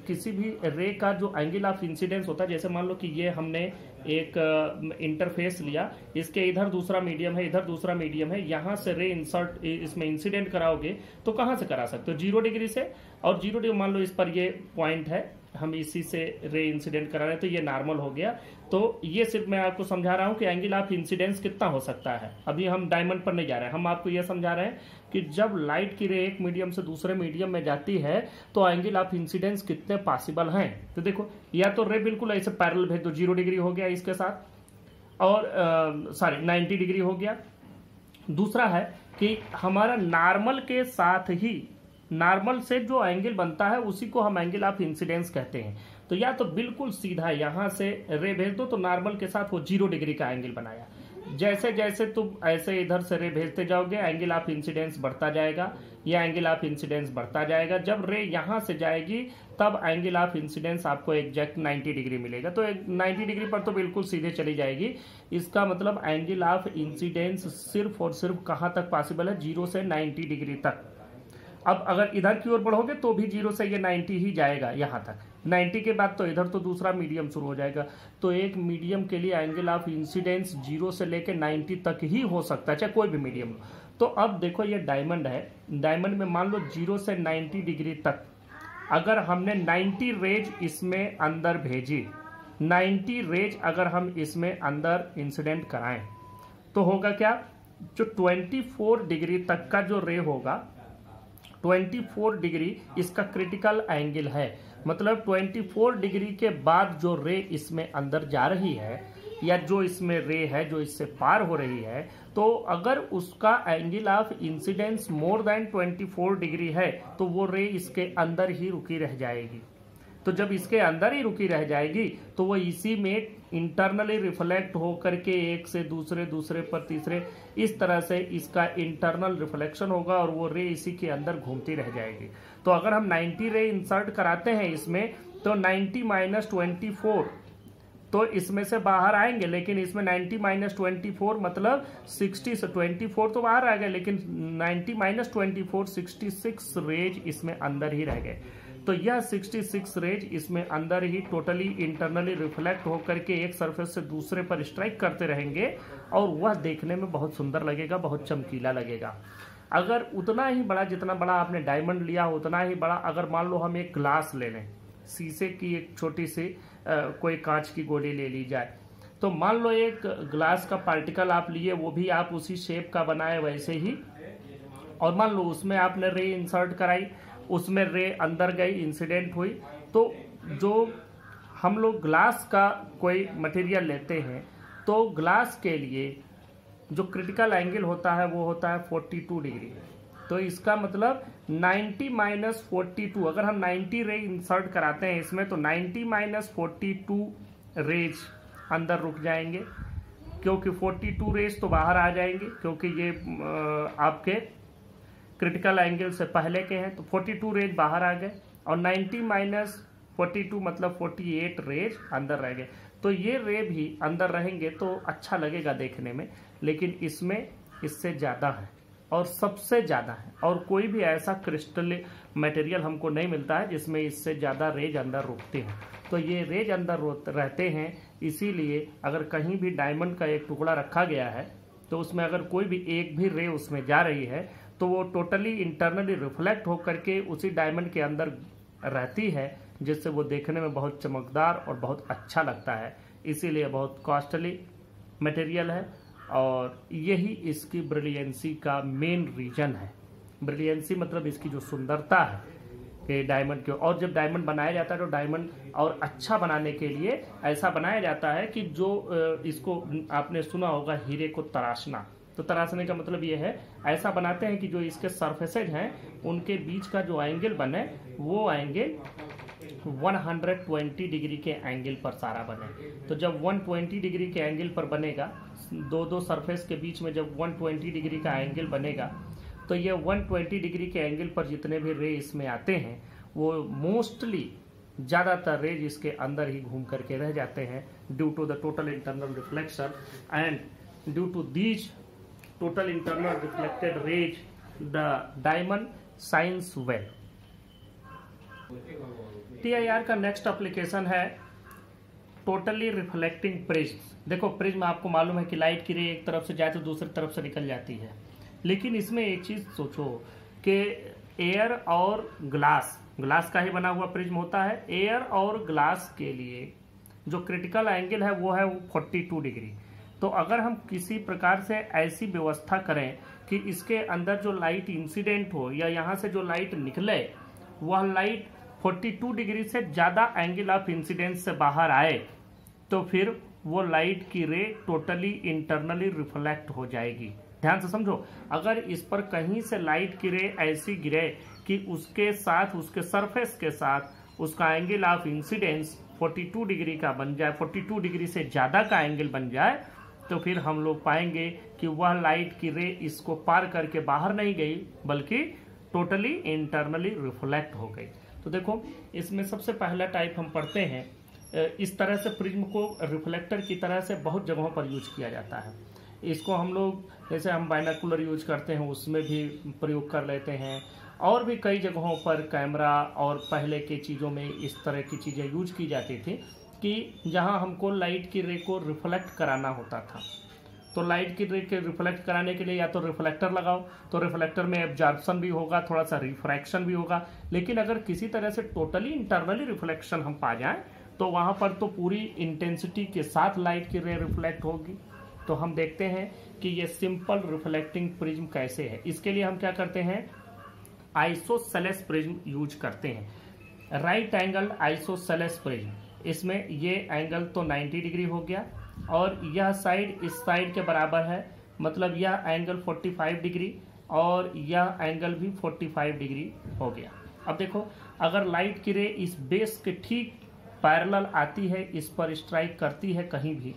किसी भी रे का जो एंगल ऑफ इंसिडेंस होता है, जैसे मान लो कि ये हमने एक इंटरफेस लिया, इसके इधर दूसरा मीडियम है, इधर दूसरा मीडियम है, यहाँ से रे इंसर्ट इसमें इंसिडेंट कराओगे तो कहाँ से करा सकते हो? 0 डिग्री से। और 0 डिग्री मान लो इस पर ये पॉइंट है, हम इसी से रे इंसिडेंट करा रहे हैं, तो ये नॉर्मल हो गया। तो ये सिर्फ मैं आपको समझा रहा हूँ कि एंगल ऑफ इंसिडेंस कितना हो सकता है। अभी हम डायमंड पर नहीं जा रहे हैं, हम आपको ये समझा रहे हैं कि जब लाइट की रे एक मीडियम से दूसरे मीडियम में जाती है तो एंगल ऑफ इंसिडेंस कितने पॉसिबल हैं। तो देखो, या तो रे बिल्कुल ऐसे पैरेलल भेज दो, 0 डिग्री हो गया इसके साथ, और 90 डिग्री हो गया। दूसरा है कि हमारा नॉर्मल के साथ ही, नॉर्मल से जो एंगल बनता है उसी को हम एंगल ऑफ इंसिडेंस कहते हैं। तो या तो बिल्कुल सीधा यहां से रे भेज दो तो नॉर्मल के साथ वो 0 डिग्री का एंगल बनाया, जैसे जैसे तुम ऐसे इधर से रे भेजते जाओगे एंगल ऑफ इंसिडेंस बढ़ता जाएगा, या एंगल ऑफ इंसिडेंस बढ़ता जाएगा। जब रे यहां से जाएगी तब एंगल ऑफ इंसिडेंस आपको एग्जैक्ट 90 डिग्री मिलेगा। तो 90 डिग्री पर तो बिल्कुल सीधे चली जाएगी। इसका मतलब एंगल ऑफ इंसिडेंस सिर्फ और सिर्फ कहां तक पॉसिबल है, 0 से 90 डिग्री तक। अब अगर इधर की ओर बढ़ोगे तो भी 0 से ये 90 ही जाएगा यहां तक। 90 के बाद तो इधर तो दूसरा मीडियम शुरू हो जाएगा। तो एक मीडियम के लिए एंगल ऑफ इंसिडेंस 0 से लेकर 90 तक ही हो सकता है, चाहे कोई भी मीडियम हो। तो अब देखो ये डायमंड है, डायमंड में मान लो 0 से 90 डिग्री तक अगर हमने 90 रेज इसमें अंदर भेजी, 90 रेज अगर हम इसमें अंदर इंसिडेंट कराएं तो होगा क्या, जो 24 डिग्री तक का जो रे होगा, 24 डिग्री इसका क्रिटिकल एंगल है। मतलब 24 डिग्री के बाद जो रे इसमें अंदर जा रही है, या जो इसमें रे है जो इससे पार हो रही है, तो अगर उसका angle of incidence more than 24 degree है तो वो रे इसके अंदर ही रुकी रह जाएगी। तो जब इसके अंदर ही रुकी रह जाएगी तो वो इसी में इंटरनली रिफ्लेक्ट होकर के एक से दूसरे, दूसरे पर तीसरे, इस तरह से इसका इंटरनल रिफ्लेक्शन होगा और वो रे इसी के अंदर घूमती रह जाएगी। तो अगर हम 90 रे इंसर्ट कराते हैं इसमें तो 90 माइनस 24 तो इसमें से बाहर आएंगे, लेकिन इसमें 90 माइनस 24 मतलब 60 से 24 तो बाहर आ गए, लेकिन 90 माइनस 24 66 रेज इसमें अंदर ही रह गए। तो यह 66 रेज इसमें अंदर ही टोटली इंटरनली रिफ्लेक्ट होकर के एक सरफेस से दूसरे पर स्ट्राइक करते रहेंगे और वह देखने में बहुत सुंदर लगेगा, बहुत चमकीला लगेगा। अगर उतना ही बड़ा, जितना बड़ा आपने डायमंड लिया उतना ही बड़ा, अगर मान लो हम एक ग्लास ले लें, शीशे की एक छोटी सी कोई कांच की गोली ले ली जाए, तो मान लो एक ग्लास का पार्टिकल आप लिए, वो भी आप उसी शेप का बनाए वैसे ही, और मान लो उसमें आपने रे इंसर्ट कराई, उसमें रे अंदर गई, इंसिडेंट हुई, तो जो हम लोग ग्लास का कोई मटेरियल लेते हैं तो ग्लास के लिए जो क्रिटिकल एंगल होता है वो होता है 42 डिग्री। तो इसका मतलब 90 माइनस 42, अगर हम 90 रे इंसर्ट कराते हैं इसमें तो 90 माइनस 42 रेज अंदर रुक जाएंगे, क्योंकि 42 रेज तो बाहर आ जाएंगे क्योंकि ये आपके क्रिटिकल एंगल से पहले के हैं। तो 42 रेज बाहर आ गए और 90 माइनस 42 मतलब 48 रेज अंदर रह गए। तो ये रे भी अंदर रहेंगे तो अच्छा लगेगा देखने में, लेकिन इसमें इससे ज़्यादा है और सबसे ज़्यादा है, और कोई भी ऐसा क्रिस्टल मटेरियल हमको नहीं मिलता है जिसमें इससे ज़्यादा रेज अंदर रुकते हैं। तो ये रेज अंदर रहते हैं, इसीलिए अगर कहीं भी डायमंड का एक टुकड़ा रखा गया है तो उसमें अगर कोई भी एक भी रे उसमें जा रही है तो वो टोटली इंटरनली रिफ्लेक्ट होकर के उसी डायमंड के अंदर रहती है, जिससे वो देखने में बहुत चमकदार और बहुत अच्छा लगता है। इसीलिए बहुत कॉस्टली मटेरियल है और यही इसकी ब्रिलियंसी का मेन रीजन है। ब्रिलियंसी मतलब इसकी जो सुंदरता है कि डायमंड के, और जब डायमंड बनाया जाता है तो डायमंड और अच्छा बनाने के लिए ऐसा बनाया जाता है कि जो इसको आपने सुना होगा हीरे को तराशना, तो तराशने का मतलब ये है, ऐसा बनाते हैं कि जो इसके सरफेसेज हैं उनके बीच का जो एंगल बने वो एंगल 120 डिग्री के एंगल पर सारा बने। तो जब 120 डिग्री के एंगल पर बनेगा, दो सरफेस के बीच में जब 120 डिग्री का एंगल बनेगा तो ये 120 डिग्री के एंगल पर जितने भी रे इसमें आते हैं वो मोस्टली ज़्यादातर रेज इसके अंदर ही घूम करके रह जाते हैं, due to the total internal reflection and due to these total internal reflected rays the diamond shines well. TIR का नेक्स्ट एप्लीकेशन है टोटली रिफ्लेक्टिंग प्रिज्म। देखो प्रिज्म आपको मालूम है कि लाइट की रे एक तरफ से जाए तो दूसरी तरफ से निकल जाती है, लेकिन इसमें एक चीज सोचो कि एयर और ग्लास, ग्लास का ही बना हुआ प्रिज्म होता है। एयर और ग्लास के लिए जो क्रिटिकल एंगल है वो है 42 डिग्री। तो अगर हम किसी प्रकार से ऐसी व्यवस्था करें कि इसके अंदर जो लाइट इंसिडेंट हो या यहाँ से जो लाइट निकले वह लाइट 42 डिग्री से ज़्यादा एंगल ऑफ इंसिडेंस से बाहर आए, तो फिर वो लाइट की रे टोटली इंटरनली रिफ्लेक्ट हो जाएगी। ध्यान से समझो, अगर इस पर कहीं से लाइट की रे ऐसी गिरे कि उसके साथ, उसके सरफेस के साथ उसका एंगल ऑफ इंसिडेंस 42 डिग्री का बन जाए, 42 डिग्री से ज़्यादा का एंगल बन जाए, तो फिर हम लोग पाएंगे कि वह लाइट की रे इसको पार करके बाहर नहीं गई बल्कि टोटली इंटरनली रिफ्लेक्ट हो गई। तो देखो, इसमें सबसे पहला टाइप हम पढ़ते हैं, इस तरह से प्रिज्म को रिफ्लेक्टर की तरह से बहुत जगहों पर यूज किया जाता है। इसको हम लोग, जैसे हम बाइनोकुलर यूज करते हैं उसमें भी प्रयोग कर लेते हैं, और भी कई जगहों पर कैमरा और पहले के चीज़ों में इस तरह की चीज़ें यूज की जाती थी कि जहां हमको लाइट की रे को रिफ्लेक्ट कराना होता था। तो लाइट की रे के रिफ्लेक्ट कराने के लिए या तो रिफ्लेक्टर लगाओ, तो रिफ्लेक्टर में एब्जॉर्प्शन भी होगा, थोड़ा सा रिफ्रैक्शन भी होगा। लेकिन अगर किसी तरह से टोटली इंटरनली रिफ्लेक्शन हम पा जाएं तो वहां पर तो पूरी इंटेंसिटी के साथ लाइट की रे रिफ्लेक्ट होगी। तो हम देखते हैं कि ये सिंपल रिफ्लेक्टिंग प्रिज्म कैसे है। इसके लिए हम क्या करते हैं, आइसोसेलेस प्रिज्म यूज करते हैं, राइट एंगल आइसोसेलेस प्रिज्म। इसमें ये एंगल तो 90 डिग्री हो गया और यह साइड इस साइड के बराबर है, मतलब यह एंगल 45 डिग्री और यह एंगल भी 45 डिग्री हो गया। अब देखो, अगर लाइट की रे इस बेस के ठीक पैरेलल आती है, इस पर स्ट्राइक करती है कहीं भी,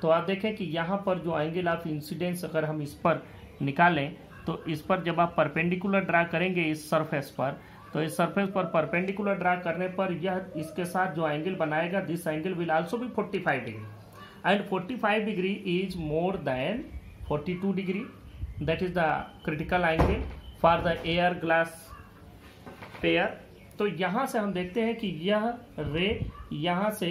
तो आप देखें कि यहाँ पर जो एंगल ऑफ इंसिडेंस अगर हम इस पर निकालें, तो इस पर जब आप परपेंडिकुलर ड्रा करेंगे इस सरफेस पर, तो इस सरफेस पर परपेंडिकुलर ड्रा करने पर यह इसके साथ जो एंगल बनाएगा, this angle will also be 45 degree, and 45 degree is more than 42 degree, that is the critical angle for the air glass pair. तो यहाँ से हम देखते हैं कि यह रे यहाँ से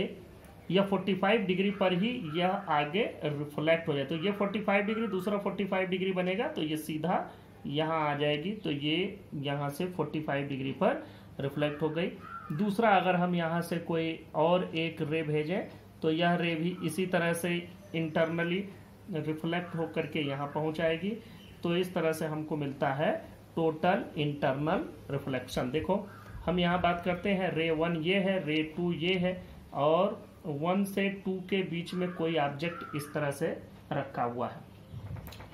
यह 45 डिग्री पर ही यह आगे रिफ्लेक्ट हो जाए, तो ये 45 डिग्री दूसरा 45 डिग्री बनेगा, तो ये सीधा यहाँ आ जाएगी, तो ये यहाँ से 45 डिग्री पर रिफ्लेक्ट हो गई। दूसरा, अगर हम यहाँ से कोई और एक रे भेजें तो यह रे भी इसी तरह से इंटरनली रिफ्लेक्ट होकर के यहाँ पहुँच आएगी। तो इस तरह से हमको मिलता है टोटल इंटरनल रिफ्लेक्शन। देखो, हम यहाँ बात करते हैं रे 1 ये है, रे 2 ये है, और 1 से 2 के बीच में कोई ऑब्जेक्ट इस तरह से रखा हुआ है।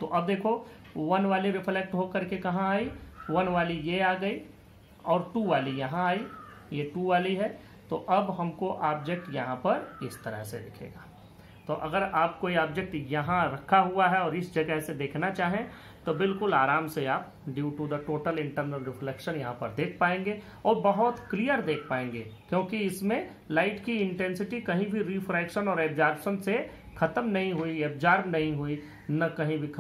तो अब देखो, 1 वाली रिफ्लेक्ट होकर के कहाँ आई, 1 वाली ये आ गई और 2 वाली यहाँ आई, ये 2 वाली है। तो अब हमको ऑब्जेक्ट यहाँ पर इस तरह से दिखेगा। तो अगर आप कोई ऑब्जेक्ट यहाँ रखा हुआ है और इस जगह से देखना चाहें तो बिल्कुल आराम से आप due to the total internal reflection यहाँ पर देख पाएंगे और बहुत क्लियर देख पाएंगे, क्योंकि इसमें लाइट की इंटेंसिटी कहीं भी रिफ्रैक्शन और एब्जॉर्प्शन से खत्म नहीं हुई, एब्जॉर्ब नहीं हुई, न कहीं भी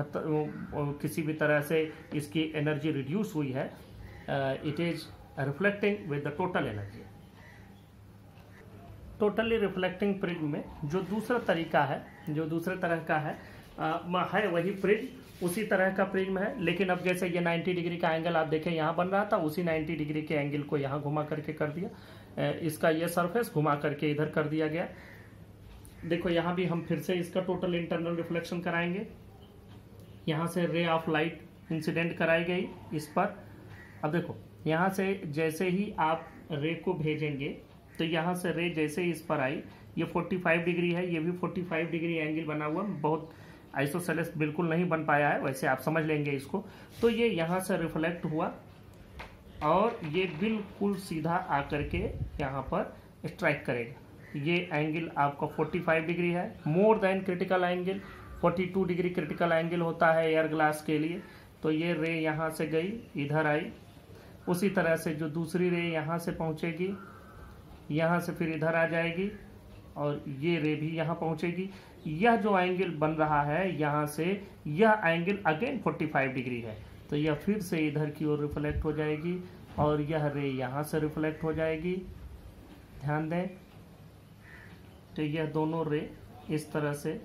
किसी भी तरह से इसकी एनर्जी रिड्यूस हुई है। It is reflecting with the total energy. Totally reflecting prism में जो दूसरा तरीका है, जो दूसरे तरह का है वही प्रिज्म, उसी तरह का प्रिज्म है, लेकिन अब जैसे ये 90 डिग्री का एंगल आप देखें यहाँ बन रहा था, उसी 90 डिग्री के एंगल को यहाँ घुमा करके कर दिया, इसका ये सरफेस घुमा करके इधर कर दिया गया। देखो, यहाँ भी हम फिर से इसका टोटल इंटरनल रिफ्लेक्शन कराएंगे। यहाँ से रे ऑफ लाइट इंसिडेंट कराई गई इस पर। अब देखो, यहाँ से जैसे ही आप रे को भेजेंगे तो यहाँ से रे जैसे ही इस पर आई, ये 45 डिग्री है, ये भी 45 डिग्री एंगल बना हुआ, बहुत आइसोसेलेस बिल्कुल नहीं बन पाया है, वैसे आप समझ लेंगे इसको। तो ये यहाँ से रिफ्लेक्ट हुआ और ये बिल्कुल सीधा आकर के यहाँ पर स्ट्राइक करेगा। ये एंगल आपका 45 डिग्री है, more than critical angle. 42 degree critical angle होता है एयर ग्लास के लिए। तो ये रे यहाँ से गई, इधर आई, उसी तरह से जो दूसरी रे यहाँ से पहुँचेगी, यहाँ से फिर इधर आ जाएगी और ये रे भी यहाँ पहुँचेगी। यह जो एंगल बन रहा है यहाँ से, यह एंगल अगेन 45 डिग्री है, तो यह फिर से इधर की ओर रिफ्लेक्ट हो जाएगी और यह रे यहाँ से रिफ्लेक्ट हो जाएगी। ध्यान दें, तो यह दोनों रे इस तरह से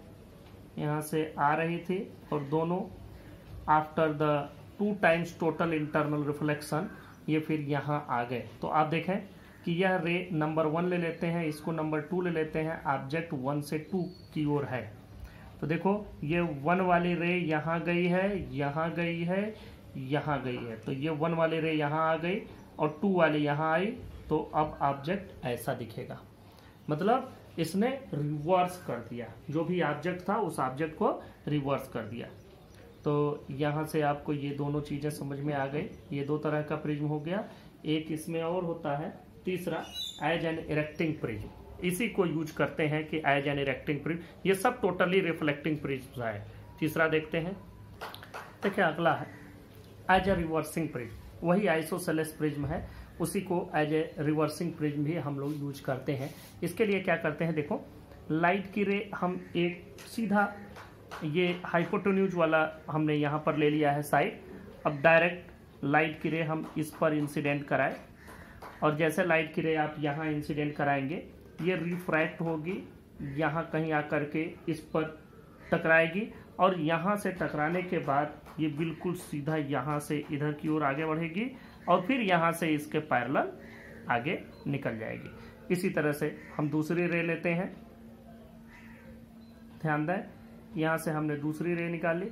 यहाँ से आ रही थी और दोनों after the 2 times total internal reflection ये फिर यहाँ आ गए। तो आप देखें कि यह रे नंबर 1 ले लेते हैं, इसको नंबर 2 ले लेते हैं, ऑब्जेक्ट 1 से 2 की ओर है। तो देखो ये 1 वाली रे यहाँ गई है, यहाँ गई है, यहाँ गई है। तो ये 1 वाली रे यहाँ आ गई और 2 वाली यहाँ आई। तो अब ऑब्जेक्ट ऐसा दिखेगा, मतलब इसने रिवर्स कर दिया, जो भी ऑब्जेक्ट था उस ऑब्जेक्ट को रिवर्स कर दिया। तो यहाँ से आपको ये दोनों चीज़ें समझ में आ गई। ये 2 तरह का प्रिज्म हो गया। एक इसमें और होता है तीसरा एज एन इरेक्टिंग प्रिज्म, इसी को यूज करते हैं कि एज एन इरेक्टिंग प्रिज्म। ये सब टोटली रिफ्लेक्टिंग प्रिज्म है। तीसरा देखते हैं, देखिए अगला है एज ए रिवर्सिंग प्रिज्म। वही आइसोसेलेस प्रिज्म है, उसी को एज ए रिवर्सिंग प्रिज्म भी हम लोग यूज करते हैं। इसके लिए क्या करते हैं, देखो लाइट की रे हम एक सीधा ये हाइपोटेन्यूज वाला हमने यहाँ पर ले लिया है साइड। अब डायरेक्ट लाइट की रे हम इस पर इंसिडेंट कराएं, और जैसे लाइट की रे आप यहाँ इंसिडेंट कराएंगे, ये रिफ्रैक्ट होगी, यहाँ कहीं आकर के इस पर टकराएगी, और यहाँ से टकराने के बाद ये बिल्कुल सीधा यहाँ से इधर की ओर आगे बढ़ेगी, और फिर यहाँ से इसके पैरेलल आगे निकल जाएगी। इसी तरह से हम दूसरी रे लेते हैं, ध्यान दें, यहाँ से हमने दूसरी रे निकाली,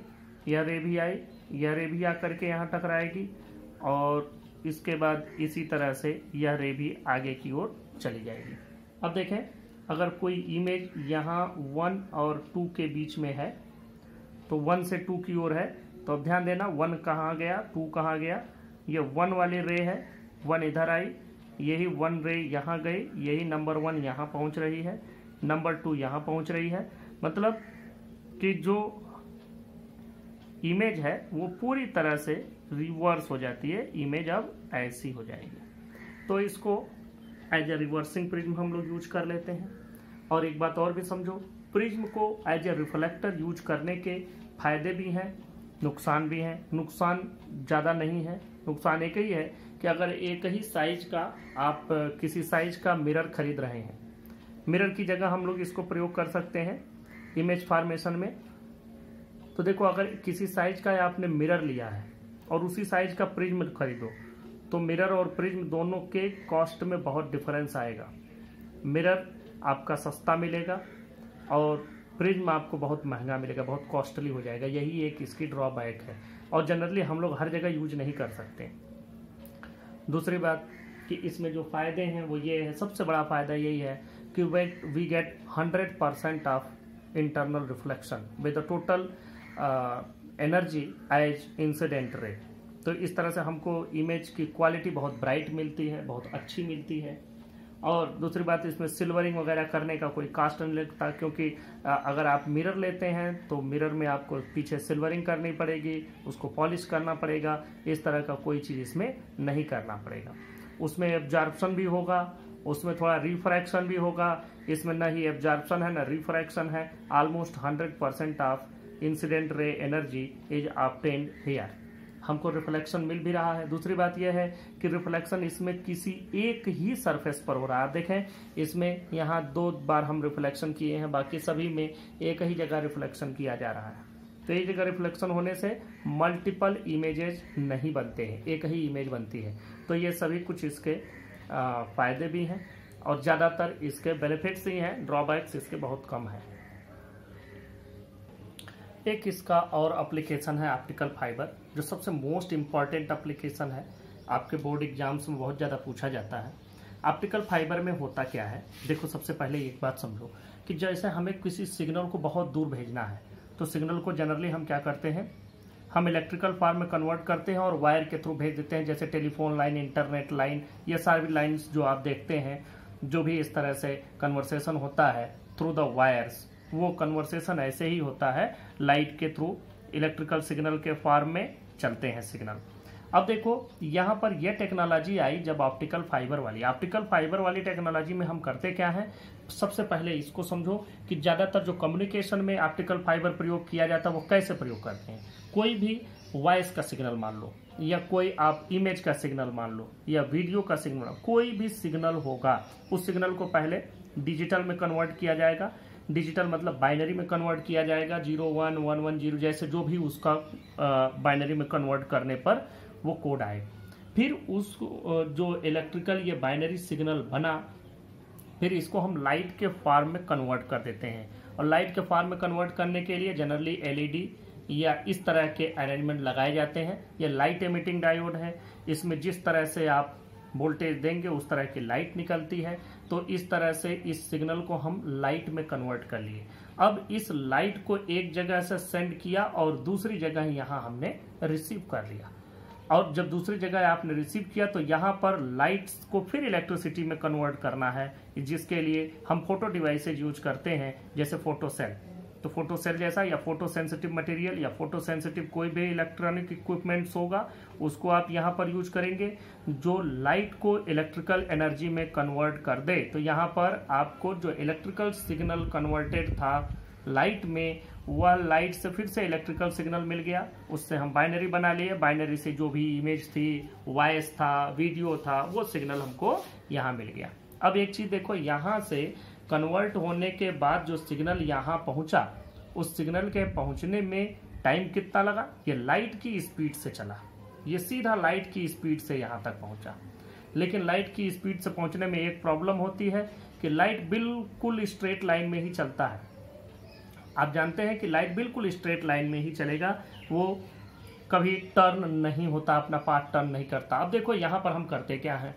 यह रे भी आई, यह रे भी आकर के यहाँ टकराएगी, और इसके बाद इसी तरह से यह रे भी आगे की ओर चली जाएगी। अब देखें, अगर कोई इमेज यहाँ 1 और 2 के बीच में है, तो 1 से 2 की ओर है, तो अब ध्यान देना 1 कहाँ गया, 2 कहाँ गया। ये 1 वाली रे है, 1 इधर आई, यही 1 रे यहाँ गई, यही नंबर 1 यहाँ पहुँच रही है, नंबर 2 यहाँ पहुँच रही है। मतलब कि जो इमेज है वो पूरी तरह से रिवर्स हो जाती है, इमेज अब ऐसी हो जाएगी। तो इसको एज ए रिवर्सिंग प्रिज्म हम लोग यूज कर लेते हैं। और एक बात और भी समझो, प्रिज्म को एज ए रिफ्लेक्टर यूज करने के फायदे भी हैं, नुकसान भी हैं। नुकसान ज़्यादा नहीं है, नुकसान एक ही है कि अगर एक ही साइज का आप किसी साइज का मिरर खरीद रहे हैं, मिरर की जगह हम लोग इसको प्रयोग कर सकते हैं इमेज फॉर्मेशन में। तो देखो, अगर किसी साइज का आपने मिरर लिया है और उसी साइज का प्रिज्म खरीदो, तो मिरर और प्रिज्म दोनों के कॉस्ट में बहुत डिफरेंस आएगा। मिरर आपका सस्ता मिलेगा और प्रिज्म आपको बहुत महंगा मिलेगा, बहुत कॉस्टली हो जाएगा। यही एक इसकी ड्रॉबैक है, और जनरली हम लोग हर जगह यूज नहीं कर सकते। दूसरी बात कि इसमें जो फ़ायदे हैं वो ये है, सबसे बड़ा फ़ायदा यही है कि we get 100% of internal reflection with the total energy as incident ray. तो इस तरह से हमको इमेज की क्वालिटी बहुत ब्राइट मिलती है, बहुत अच्छी मिलती है। और दूसरी बात, इसमें सिल्वरिंग वगैरह करने का कोई कास्ट नहीं लगता, क्योंकि अगर आप मिरर लेते हैं तो मिरर में आपको पीछे सिल्वरिंग करनी पड़ेगी, उसको पॉलिश करना पड़ेगा। इस तरह का कोई चीज़ इसमें नहीं करना पड़ेगा। उसमें एब्जॉर्प्शन भी होगा, उसमें थोड़ा रिफ्रैक्शन भी होगा। इसमें ना ही एब्जॉर्प्शन है ना रिफ्रैक्शन है। ऑलमोस्ट 100% ऑफ इंसिडेंट रे एनर्जी इज ऑब्टेन्ड हियर। हमको रिफ्लेक्शन मिल भी रहा है। दूसरी बात यह है कि रिफ्लेक्शन इसमें किसी एक ही सरफेस पर हो रहा है। आप देखें, इसमें यहाँ 2 बार हम रिफ्लेक्शन किए हैं, बाकी सभी में एक ही जगह रिफ्लेक्शन किया जा रहा है। तो एक जगह रिफ्लेक्शन होने से मल्टीपल इमेजेस नहीं बनते हैं, एक ही इमेज बनती है। तो ये सभी कुछ इसके फ़ायदे भी हैं, और ज़्यादातर इसके बेनिफिट्स ही हैं, ड्रॉबैक्स इसके बहुत कम है। एक इसका और एप्लीकेशन है ऑप्टिकल फाइबर, जो सबसे मोस्ट इम्पॉर्टेंट एप्लीकेशन है, आपके बोर्ड एग्जाम्स में बहुत ज़्यादा पूछा जाता है। ऑप्टिकल फाइबर में होता क्या है, देखो सबसे पहले एक बात समझो कि जैसे हमें किसी सिग्नल को बहुत दूर भेजना है, तो सिग्नल को जनरली हम क्या करते हैं, हम इलेक्ट्रिकल फॉर्म में कन्वर्ट करते हैं और वायर के थ्रू भेज देते हैं। जैसे टेलीफोन लाइन, इंटरनेट लाइन, ये सारी लाइन्स जो आप देखते हैं, जो भी इस तरह से कन्वर्सेशन होता है थ्रू द वायर्स, वो कन्वर्सेशन ऐसे ही होता है, लाइट के थ्रू इलेक्ट्रिकल सिग्नल के फॉर्म में चलते हैं सिग्नल। अब देखो, यहाँ पर यह टेक्नोलॉजी आई जब ऑप्टिकल फाइबर वाली टेक्नोलॉजी में हम करते क्या है, सबसे पहले इसको समझो कि ज़्यादातर जो कम्युनिकेशन में ऑप्टिकल फाइबर प्रयोग किया जाता है वो कैसे प्रयोग करते हैं। कोई भी वॉइस का सिग्नल मान लो, या कोई आप इमेज का सिग्नल मान लो, या वीडियो का सिग्नल, कोई भी सिग्नल होगा, उस सिग्नल को पहले डिजिटल में कन्वर्ट किया जाएगा। डिजिटल मतलब बाइनरी में कन्वर्ट किया जाएगा, 0 1 1 1 0 जैसे जो भी उसका बाइनरी में कन्वर्ट करने पर वो कोड आए। फिर उस जो इलेक्ट्रिकल ये बाइनरी सिग्नल बना, फिर इसको हम लाइट के फॉर्म में कन्वर्ट कर देते हैं। और लाइट के फॉर्म में कन्वर्ट करने के लिए जनरली एलईडी या इस तरह के अरेंजमेंट लगाए जाते हैं। ये लाइट एमिटिंग डायोड है, इसमें जिस तरह से आप वोल्टेज देंगे उस तरह की लाइट निकलती है। तो इस तरह से इस सिग्नल को हम लाइट में कन्वर्ट कर लिए। अब इस लाइट को एक जगह से सेंड किया और दूसरी जगह यहाँ हमने रिसीव कर लिया। और जब दूसरी जगह आपने रिसीव किया तो यहाँ पर लाइट्स को फिर इलेक्ट्रिसिटी में कन्वर्ट करना है, जिसके लिए हम फोटो डिवाइसेज यूज करते हैं, जैसे फोटो सेल। तो फोटो सेल जैसा या फोटो सेंसिटिव मटेरियल या फोटो सेंसिटिव कोई भी इलेक्ट्रॉनिक इक्विपमेंट्स होगा, उसको आप यहाँ पर यूज करेंगे जो लाइट को इलेक्ट्रिकल एनर्जी में कन्वर्ट कर दे। तो यहाँ पर आपको जो इलेक्ट्रिकल सिग्नल कन्वर्टेड था लाइट में, वह लाइट से फिर से इलेक्ट्रिकल सिग्नल मिल गया, उससे हम बाइनरी बना लिए। बाइनरी से जो भी इमेज थी, वॉइस था, वीडियो था, वो सिग्नल हमको यहाँ मिल गया। अब एक चीज देखो, यहाँ से कन्वर्ट होने के बाद जो सिग्नल यहाँ पहुंचा, उस सिग्नल के पहुंचने में टाइम कितना लगा? ये लाइट की स्पीड से चला, ये सीधा लाइट की स्पीड से यहाँ तक पहुंचा। लेकिन लाइट की स्पीड से पहुंचने में एक प्रॉब्लम होती है कि लाइट बिल्कुल स्ट्रेट लाइन में ही चलता है। आप जानते हैं कि लाइट बिल्कुल स्ट्रेट लाइन में ही चलेगा, वो कभी टर्न नहीं होता, अपना पाथ टर्न नहीं करता। अब देखो यहाँ पर हम करते क्या है,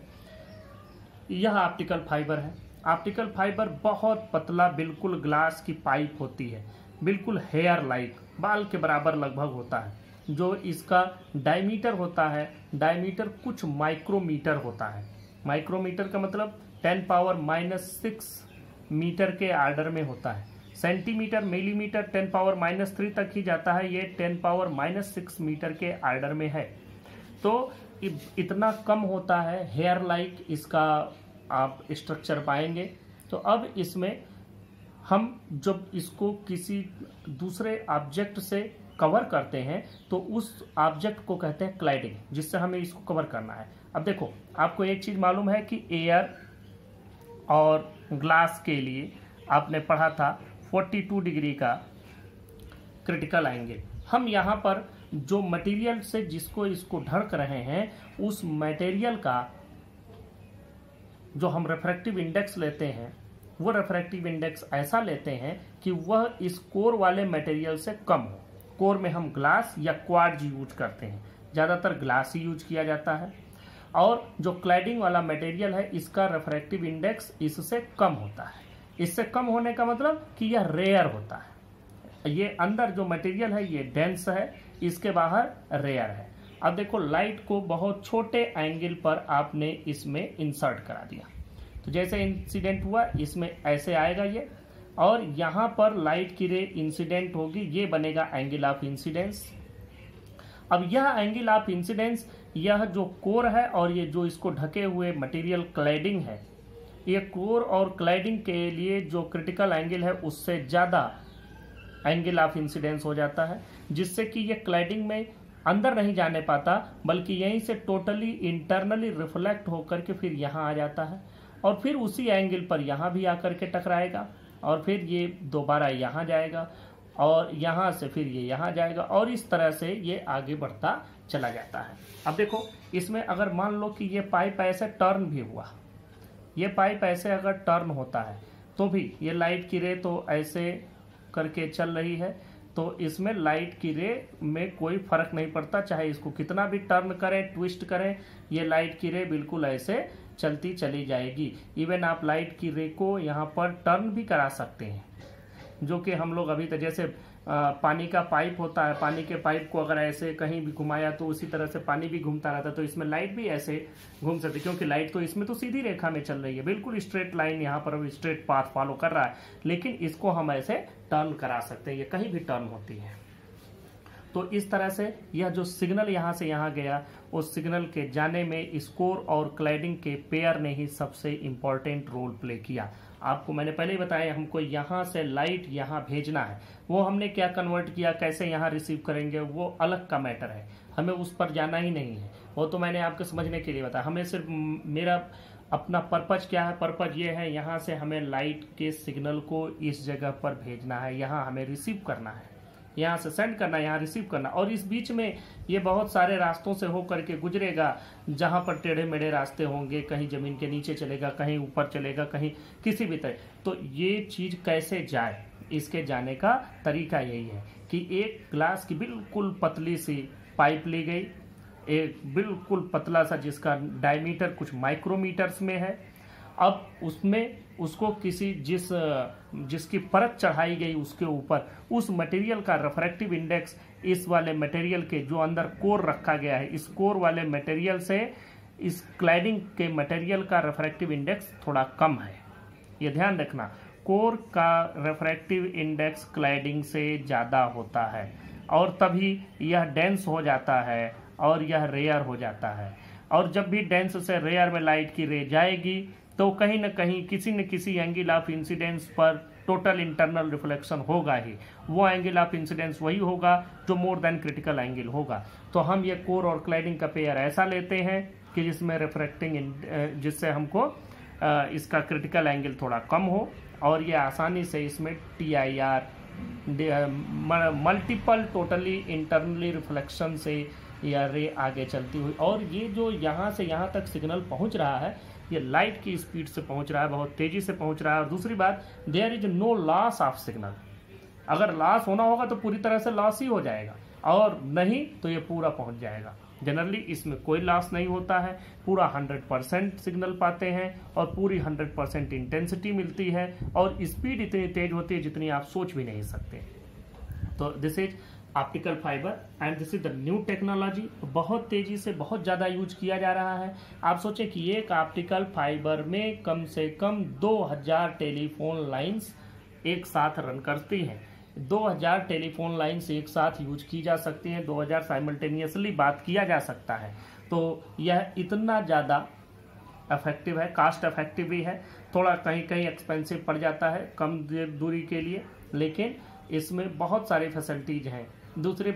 यह ऑप्टिकल फाइबर है। ऑप्टिकल फाइबर बहुत पतला, बिल्कुल ग्लास की पाइप होती है, बिल्कुल हेयर लाइक, बाल के बराबर लगभग होता है। जो इसका डायमीटर होता है, डायमीटर कुछ माइक्रोमीटर होता है। माइक्रोमीटर का मतलब 10⁻⁻⁶ मीटर के ऑर्डर में होता है। सेंटीमीटर, मिलीमीटर 10⁻⁻³ तक ही जाता है, ये 10⁻⁻6 मीटर के ऑर्डर में है। तो इतना कम होता है, हेयर लाइक इसका आप स्ट्रक्चर पाएंगे। तो अब इसमें हम जब इसको किसी दूसरे ऑब्जेक्ट से कवर करते हैं तो उस ऑब्जेक्ट को कहते हैं क्लाइडिंग, जिससे हमें इसको कवर करना है। अब देखो, आपको एक चीज मालूम है कि एयर और ग्लास के लिए आपने पढ़ा था 42 डिग्री का क्रिटिकल एंगल। हम यहाँ पर जो मटेरियल से जिसको इसको ढक रहे हैं, उस मटेरियल का जो हम रिफ्रैक्टिव इंडेक्स लेते हैं, वो रिफ्रैक्टिव इंडेक्स ऐसा लेते हैं कि वह इस कोर वाले मटेरियल से कम हो। कोर में हम ग्लास या क्वार्ट्ज यूज करते हैं, ज़्यादातर ग्लास ही यूज किया जाता है। और जो क्लैडिंग वाला मटेरियल है, इसका रिफ्रैक्टिव इंडेक्स इससे कम होता है। इससे कम होने का मतलब कि यह रेयर होता है। ये अंदर जो मटेरियल है ये डेंस है, इसके बाहर रेयर है। अब देखो, लाइट को बहुत छोटे एंगल पर आपने इसमें इंसर्ट करा दिया, तो जैसे इंसिडेंट हुआ इसमें ऐसे आएगा ये, और यहाँ पर लाइट की रे इंसिडेंट होगी, ये बनेगा एंगल ऑफ इंसिडेंस। अब यह एंगल ऑफ इंसिडेंस, यह जो कोर है और ये जो इसको ढके हुए मटेरियल क्लैडिंग है, ये कोर और क्लैडिंग के लिए जो क्रिटिकल एंगल है उससे ज़्यादा एंगल ऑफ इंसिडेंस हो जाता है, जिससे कि ये क्लैडिंग में अंदर नहीं जाने पाता, बल्कि यहीं से टोटली इंटरनली रिफ्लेक्ट होकर के फिर यहाँ आ जाता है, और फिर उसी एंगल पर यहाँ भी आकर के टकराएगा, और फिर ये दोबारा यहाँ जाएगा, और यहाँ से फिर ये यहाँ जाएगा, और इस तरह से ये आगे बढ़ता चला जाता है। अब देखो, इसमें अगर मान लो कि ये पाइप ऐसे टर्न भी हुआ, ये पाइप ऐसे अगर टर्न होता है तो भी ये लाइट की रे तो ऐसे करके चल रही है, तो इसमें लाइट की रे में कोई फर्क नहीं पड़ता, चाहे इसको कितना भी टर्न करें, ट्विस्ट करें, ये लाइट की रे बिल्कुल ऐसे चलती चली जाएगी। इवन आप लाइट की रे को यहाँ पर टर्न भी करा सकते हैं, जो कि हम लोग अभी तक जैसे पानी का पाइप होता है, पानी के पाइप को अगर ऐसे कहीं भी घुमाया तो उसी तरह से पानी भी घूमता रहता है, तो इसमें लाइट भी ऐसे घूम सकती है, क्योंकि लाइट तो इसमें तो सीधी रेखा में चल रही है, बिल्कुल स्ट्रेट लाइन यहाँ पर स्ट्रेट पाथ फॉलो कर रहा है, लेकिन इसको हम ऐसे टर्न करा सकते हैं, ये कहीं भी टर्न होती है। तो इस तरह से यह जो सिग्नल यहाँ से यहाँ गया, उस सिग्नल के जाने में स्कोर और क्लैडिंग के पेयर ने ही सबसे इम्पोर्टेंट रोल प्ले किया। आपको मैंने पहले ही बताया, हमको यहाँ से लाइट यहाँ भेजना है, वो हमने क्या कन्वर्ट किया, कैसे यहाँ रिसीव करेंगे, वो अलग का मैटर है, हमें उस पर जाना ही नहीं है, वो तो मैंने आपको समझने के लिए बताया। हमें सिर्फ मेरा अपना पर्पज क्या है, पर्पज ये है, यहाँ से हमें लाइट के सिग्नल को इस जगह पर भेजना है, यहाँ हमें रिसीव करना है। यहाँ से सेंड करना, यहाँ रिसीव करना, और इस बीच में ये बहुत सारे रास्तों से हो करके गुजरेगा, जहाँ पर टेढ़े मेढ़े रास्ते होंगे, कहीं ज़मीन के नीचे चलेगा, कहीं ऊपर चलेगा, कहीं किसी भी तरह। तो ये चीज़ कैसे जाए, इसके जाने का तरीका यही है कि एक ग्लास की बिल्कुल पतली सी पाइप ली गई, एक बिल्कुल पतला सा जिसका डायमीटर कुछ माइक्रोमीटर्स में है। अब उसमें उसको किसी जिसकी परत चढ़ाई गई उसके ऊपर उस मटेरियल का रिफ्रैक्टिव इंडेक्स इस वाले मटेरियल के जो अंदर कोर रखा गया है, इस कोर वाले मटेरियल से इस क्लैडिंग के मटेरियल का रिफ्रैक्टिव इंडेक्स थोड़ा कम है। ये ध्यान रखना, कोर का रिफ्रैक्टिव इंडेक्स क्लैडिंग से ज़्यादा होता है और तभी यह डेंस हो जाता है और यह रेयर हो जाता है। और जब भी डेंस से रेयर में लाइट की रे जाएगी तो कहीं न कहीं किसी न किसी एंगल ऑफ इंसिडेंस पर टोटल इंटरनल रिफ्लेक्शन होगा ही। वो एंगल ऑफ इंसिडेंस वही होगा जो मोर देन क्रिटिकल एंगल होगा। तो हम ये कोर और क्लैडिंग का पेयर ऐसा लेते हैं कि जिसमें रिफ्रैक्टिंग जिससे हमको इसका क्रिटिकल एंगल थोड़ा कम हो और ये आसानी से इसमें TIR multiple totally internally reflection से यह रे आगे चलती हुई, और ये जो यहाँ से यहाँ तक सिग्नल पहुँच रहा है ये लाइट की स्पीड से पहुँच रहा है, बहुत तेज़ी से पहुँच रहा है। और दूसरी बात, there is no loss of signal. अगर लॉस होना होगा तो पूरी तरह से लॉस ही हो जाएगा, और नहीं तो ये पूरा पहुँच जाएगा। जनरली इसमें कोई लॉस नहीं होता है, पूरा 100% सिग्नल पाते हैं और पूरी 100% इंटेंसिटी मिलती है और स्पीड इतनी तेज होती है जितनी आप सोच भी नहीं सकते। तो this is optical fibre and this is the new technology. बहुत तेजी से बहुत ज़्यादा यूज किया जा रहा है। आप सोचें कि एक ऑप्टिकल फाइबर में कम से कम 2000 टेलीफोन लाइंस एक साथ रन करती हैं। 2000 टेलीफोन लाइंस एक साथ यूज की जा सकती हैं, 2000 साइमल्टेनियसली बात किया जा सकता है। तो यह इतना ज़्यादा इफेक्टिव है, कास्ट इफेक्टिव भी है, थोड़ा कहीं कहीं एक्सपेंसिव पड़ जाता है कम दूरी के लिए, लेकिन इसमें बहुत सारी फैसिलिटीज हैं। दूसरे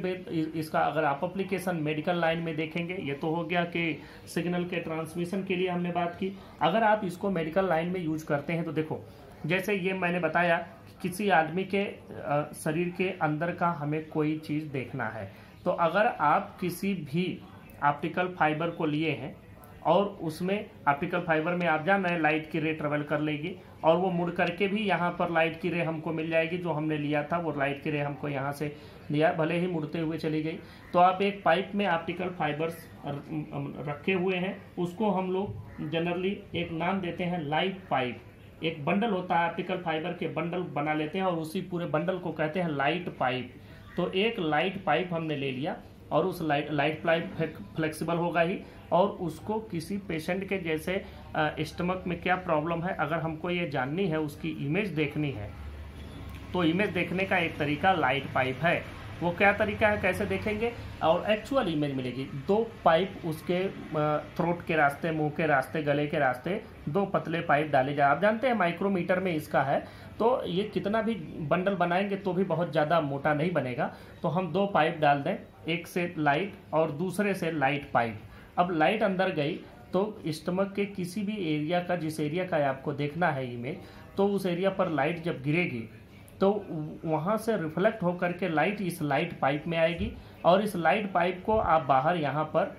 इसका अगर आप एप्लीकेशन मेडिकल लाइन में देखेंगे, ये तो हो गया कि सिग्नल के ट्रांसमिशन के लिए हमने बात की। अगर आप इसको मेडिकल लाइन में यूज करते हैं तो देखो, जैसे ये मैंने बताया किसी आदमी के शरीर के अंदर का हमें कोई चीज़ देखना है, तो अगर आप किसी भी ऑप्टिकल फाइबर को लिए हैं और उसमें ऑप्टिकल फाइबर में आप जान रहे हैं लाइट की रे ट्रेवल कर लेगी और वो मुड़ करके भी यहाँ पर लाइट की रे हमको मिल जाएगी। जो हमने लिया था वो लाइट की रे हमको यहाँ से लिया, भले ही मुड़ते हुए चली गई। तो आप एक पाइप में ऑप्टिकल फाइबर्स रखे हुए हैं, उसको हम लोग जनरली एक नाम देते हैं लाइट पाइप। एक बंडल होता है ऑप्टिकल फाइबर के, बंडल बना लेते हैं और उसी पूरे बंडल को कहते हैं लाइट पाइप। तो एक लाइट पाइप हमने ले लिया और उस लाइट पाइप फ्लेक्सिबल होगा ही, और उसको किसी पेशेंट के जैसे स्टमक में क्या प्रॉब्लम है अगर हमको ये जाननी है, उसकी इमेज देखनी है, तो इमेज देखने का एक तरीका लाइट पाइप है। वो क्या तरीका है, कैसे देखेंगे और एक्चुअल इमेज मिलेगी। 2 पाइप उसके थ्रोट के रास्ते, मुंह के रास्ते, गले के रास्ते 2 पतले पाइप डाले जाए। आप जानते हैं माइक्रोमीटर में इसका है, तो ये कितना भी बंडल बनाएंगे तो भी बहुत ज़्यादा मोटा नहीं बनेगा। तो हम 2 पाइप डाल दें, एक से लाइट और दूसरे से लाइट पाइप। अब लाइट अंदर गई तो स्टमक के किसी भी एरिया का, जिस एरिया का आपको देखना है इमेज, तो उस एरिया पर लाइट जब गिरेगी तो वहाँ से रिफ्लेक्ट होकर के लाइट इस लाइट पाइप में आएगी और इस लाइट पाइप को आप बाहर यहाँ पर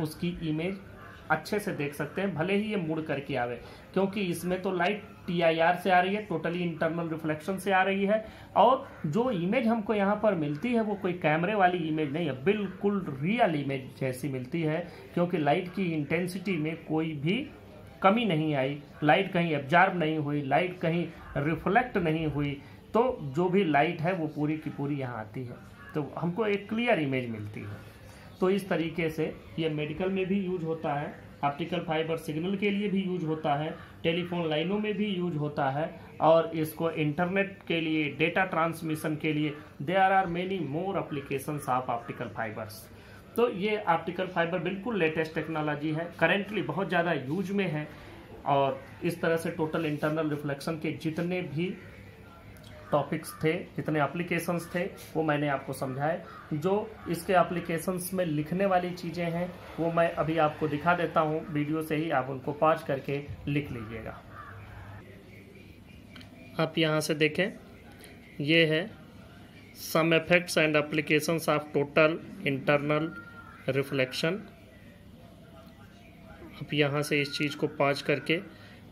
उसकी इमेज अच्छे से देख सकते हैं, भले ही ये मुड़ करके आवे, क्योंकि इसमें तो लाइट TIR से आ रही है, टोटली इंटरनल रिफ्लेक्शन से आ रही है। और जो इमेज हमको यहाँ पर मिलती है वो कोई कैमरे वाली इमेज नहीं है, बिल्कुल रियल इमेज जैसी मिलती है, क्योंकि लाइट की इंटेंसिटी में कोई भी कमी नहीं आई, लाइट कहीं एब्जॉर्ब नहीं हुई, लाइट कहीं रिफ्लेक्ट नहीं हुई। तो जो भी लाइट है वो पूरी की पूरी यहाँ आती है, तो हमको एक क्लियर इमेज मिलती है। तो इस तरीके से ये मेडिकल में भी यूज होता है, ऑप्टिकल फाइबर सिग्नल के लिए भी यूज होता है, टेलीफोन लाइनों में भी यूज होता है, और इसको इंटरनेट के लिए, डेटा ट्रांसमिशन के लिए, there are many more applications of optical fibres. तो ये ऑप्टिकल फाइबर बिल्कुल लेटेस्ट टेक्नोलॉजी है, करेंटली बहुत ज़्यादा यूज में है। और इस तरह से टोटल इंटरनल रिफ्लेक्शन के जितने भी टॉपिक्स थे, जितने एप्लीकेशंस थे, वो मैंने आपको समझाए। जो इसके एप्लीकेशंस में लिखने वाली चीज़ें हैं वो मैं अभी आपको दिखा देता हूँ वीडियो से ही, आप उनको पॉज करके लिख लीजिएगा। आप यहाँ से देखें, ये है some effects and applications of total internal reflection. आप यहाँ से इस चीज़ को पॉज करके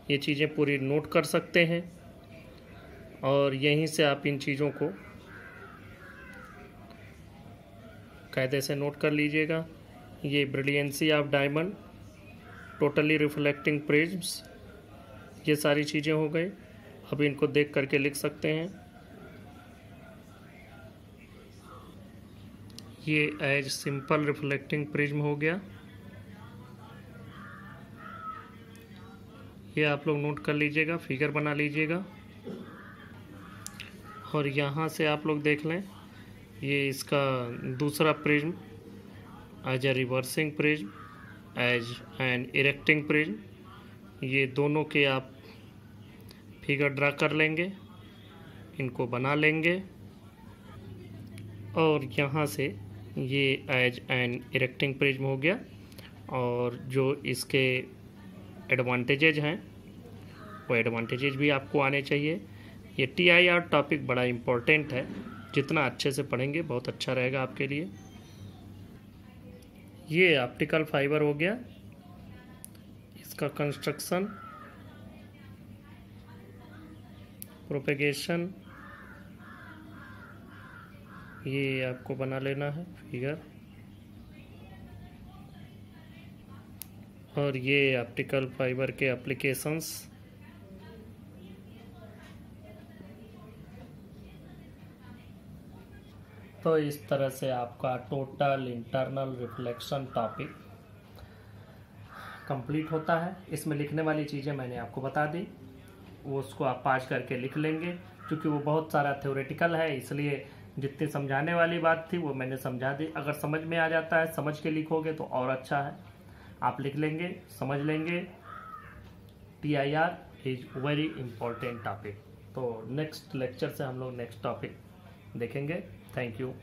ये चीज़ें पूरी नोट कर सकते हैं और यहीं से आप इन चीज़ों को कायदे से नोट कर लीजिएगा। ये brilliancy of diamond, totally reflecting prisms, ये सारी चीज़ें हो गई। अब इनको देख करके लिख सकते हैं। ये एज सिंपल रिफ्लेक्टिंग प्रिज्म हो गया, ये आप लोग नोट कर लीजिएगा, फिगर बना लीजिएगा। और यहाँ से आप लोग देख लें, ये इसका दूसरा prism as a reversing prism, as an erecting prism, ये दोनों के आप फिगर ड्रा कर लेंगे, इनको बना लेंगे। और यहाँ से ये एज एन इरेक्टिंग प्रिज्म हो गया। और जो इसके एडवांटेजेज हैं वो एडवांटेजेज भी आपको आने चाहिए। ये TIR टॉपिक बड़ा इम्पोर्टेंट है, जितना अच्छे से पढ़ेंगे बहुत अच्छा रहेगा आपके लिए। ये ऑप्टिकल फाइबर हो गया, इसका कंस्ट्रक्शन, प्रोपेगेशन, ये आपको बना लेना है फिगर। और ये ऑप्टिकल फाइबर के एप्लीकेशंस, तो इस तरह से आपका total internal reflection topic complete होता है। इसमें लिखने वाली चीज़ें मैंने आपको बता दी, वो उसको आप पाज करके लिख लेंगे। क्योंकि वो बहुत सारा थ्योरेटिकल है, इसलिए जितनी समझाने वाली बात थी वो मैंने समझा दी। अगर समझ में आ जाता है, समझ के लिखोगे तो और अच्छा है। आप लिख लेंगे, समझ लेंगे। TIR is very important topic. तो नेक्स्ट लेक्चर से हम लोग नेक्स्ट टॉपिक देखेंगे। Thank you.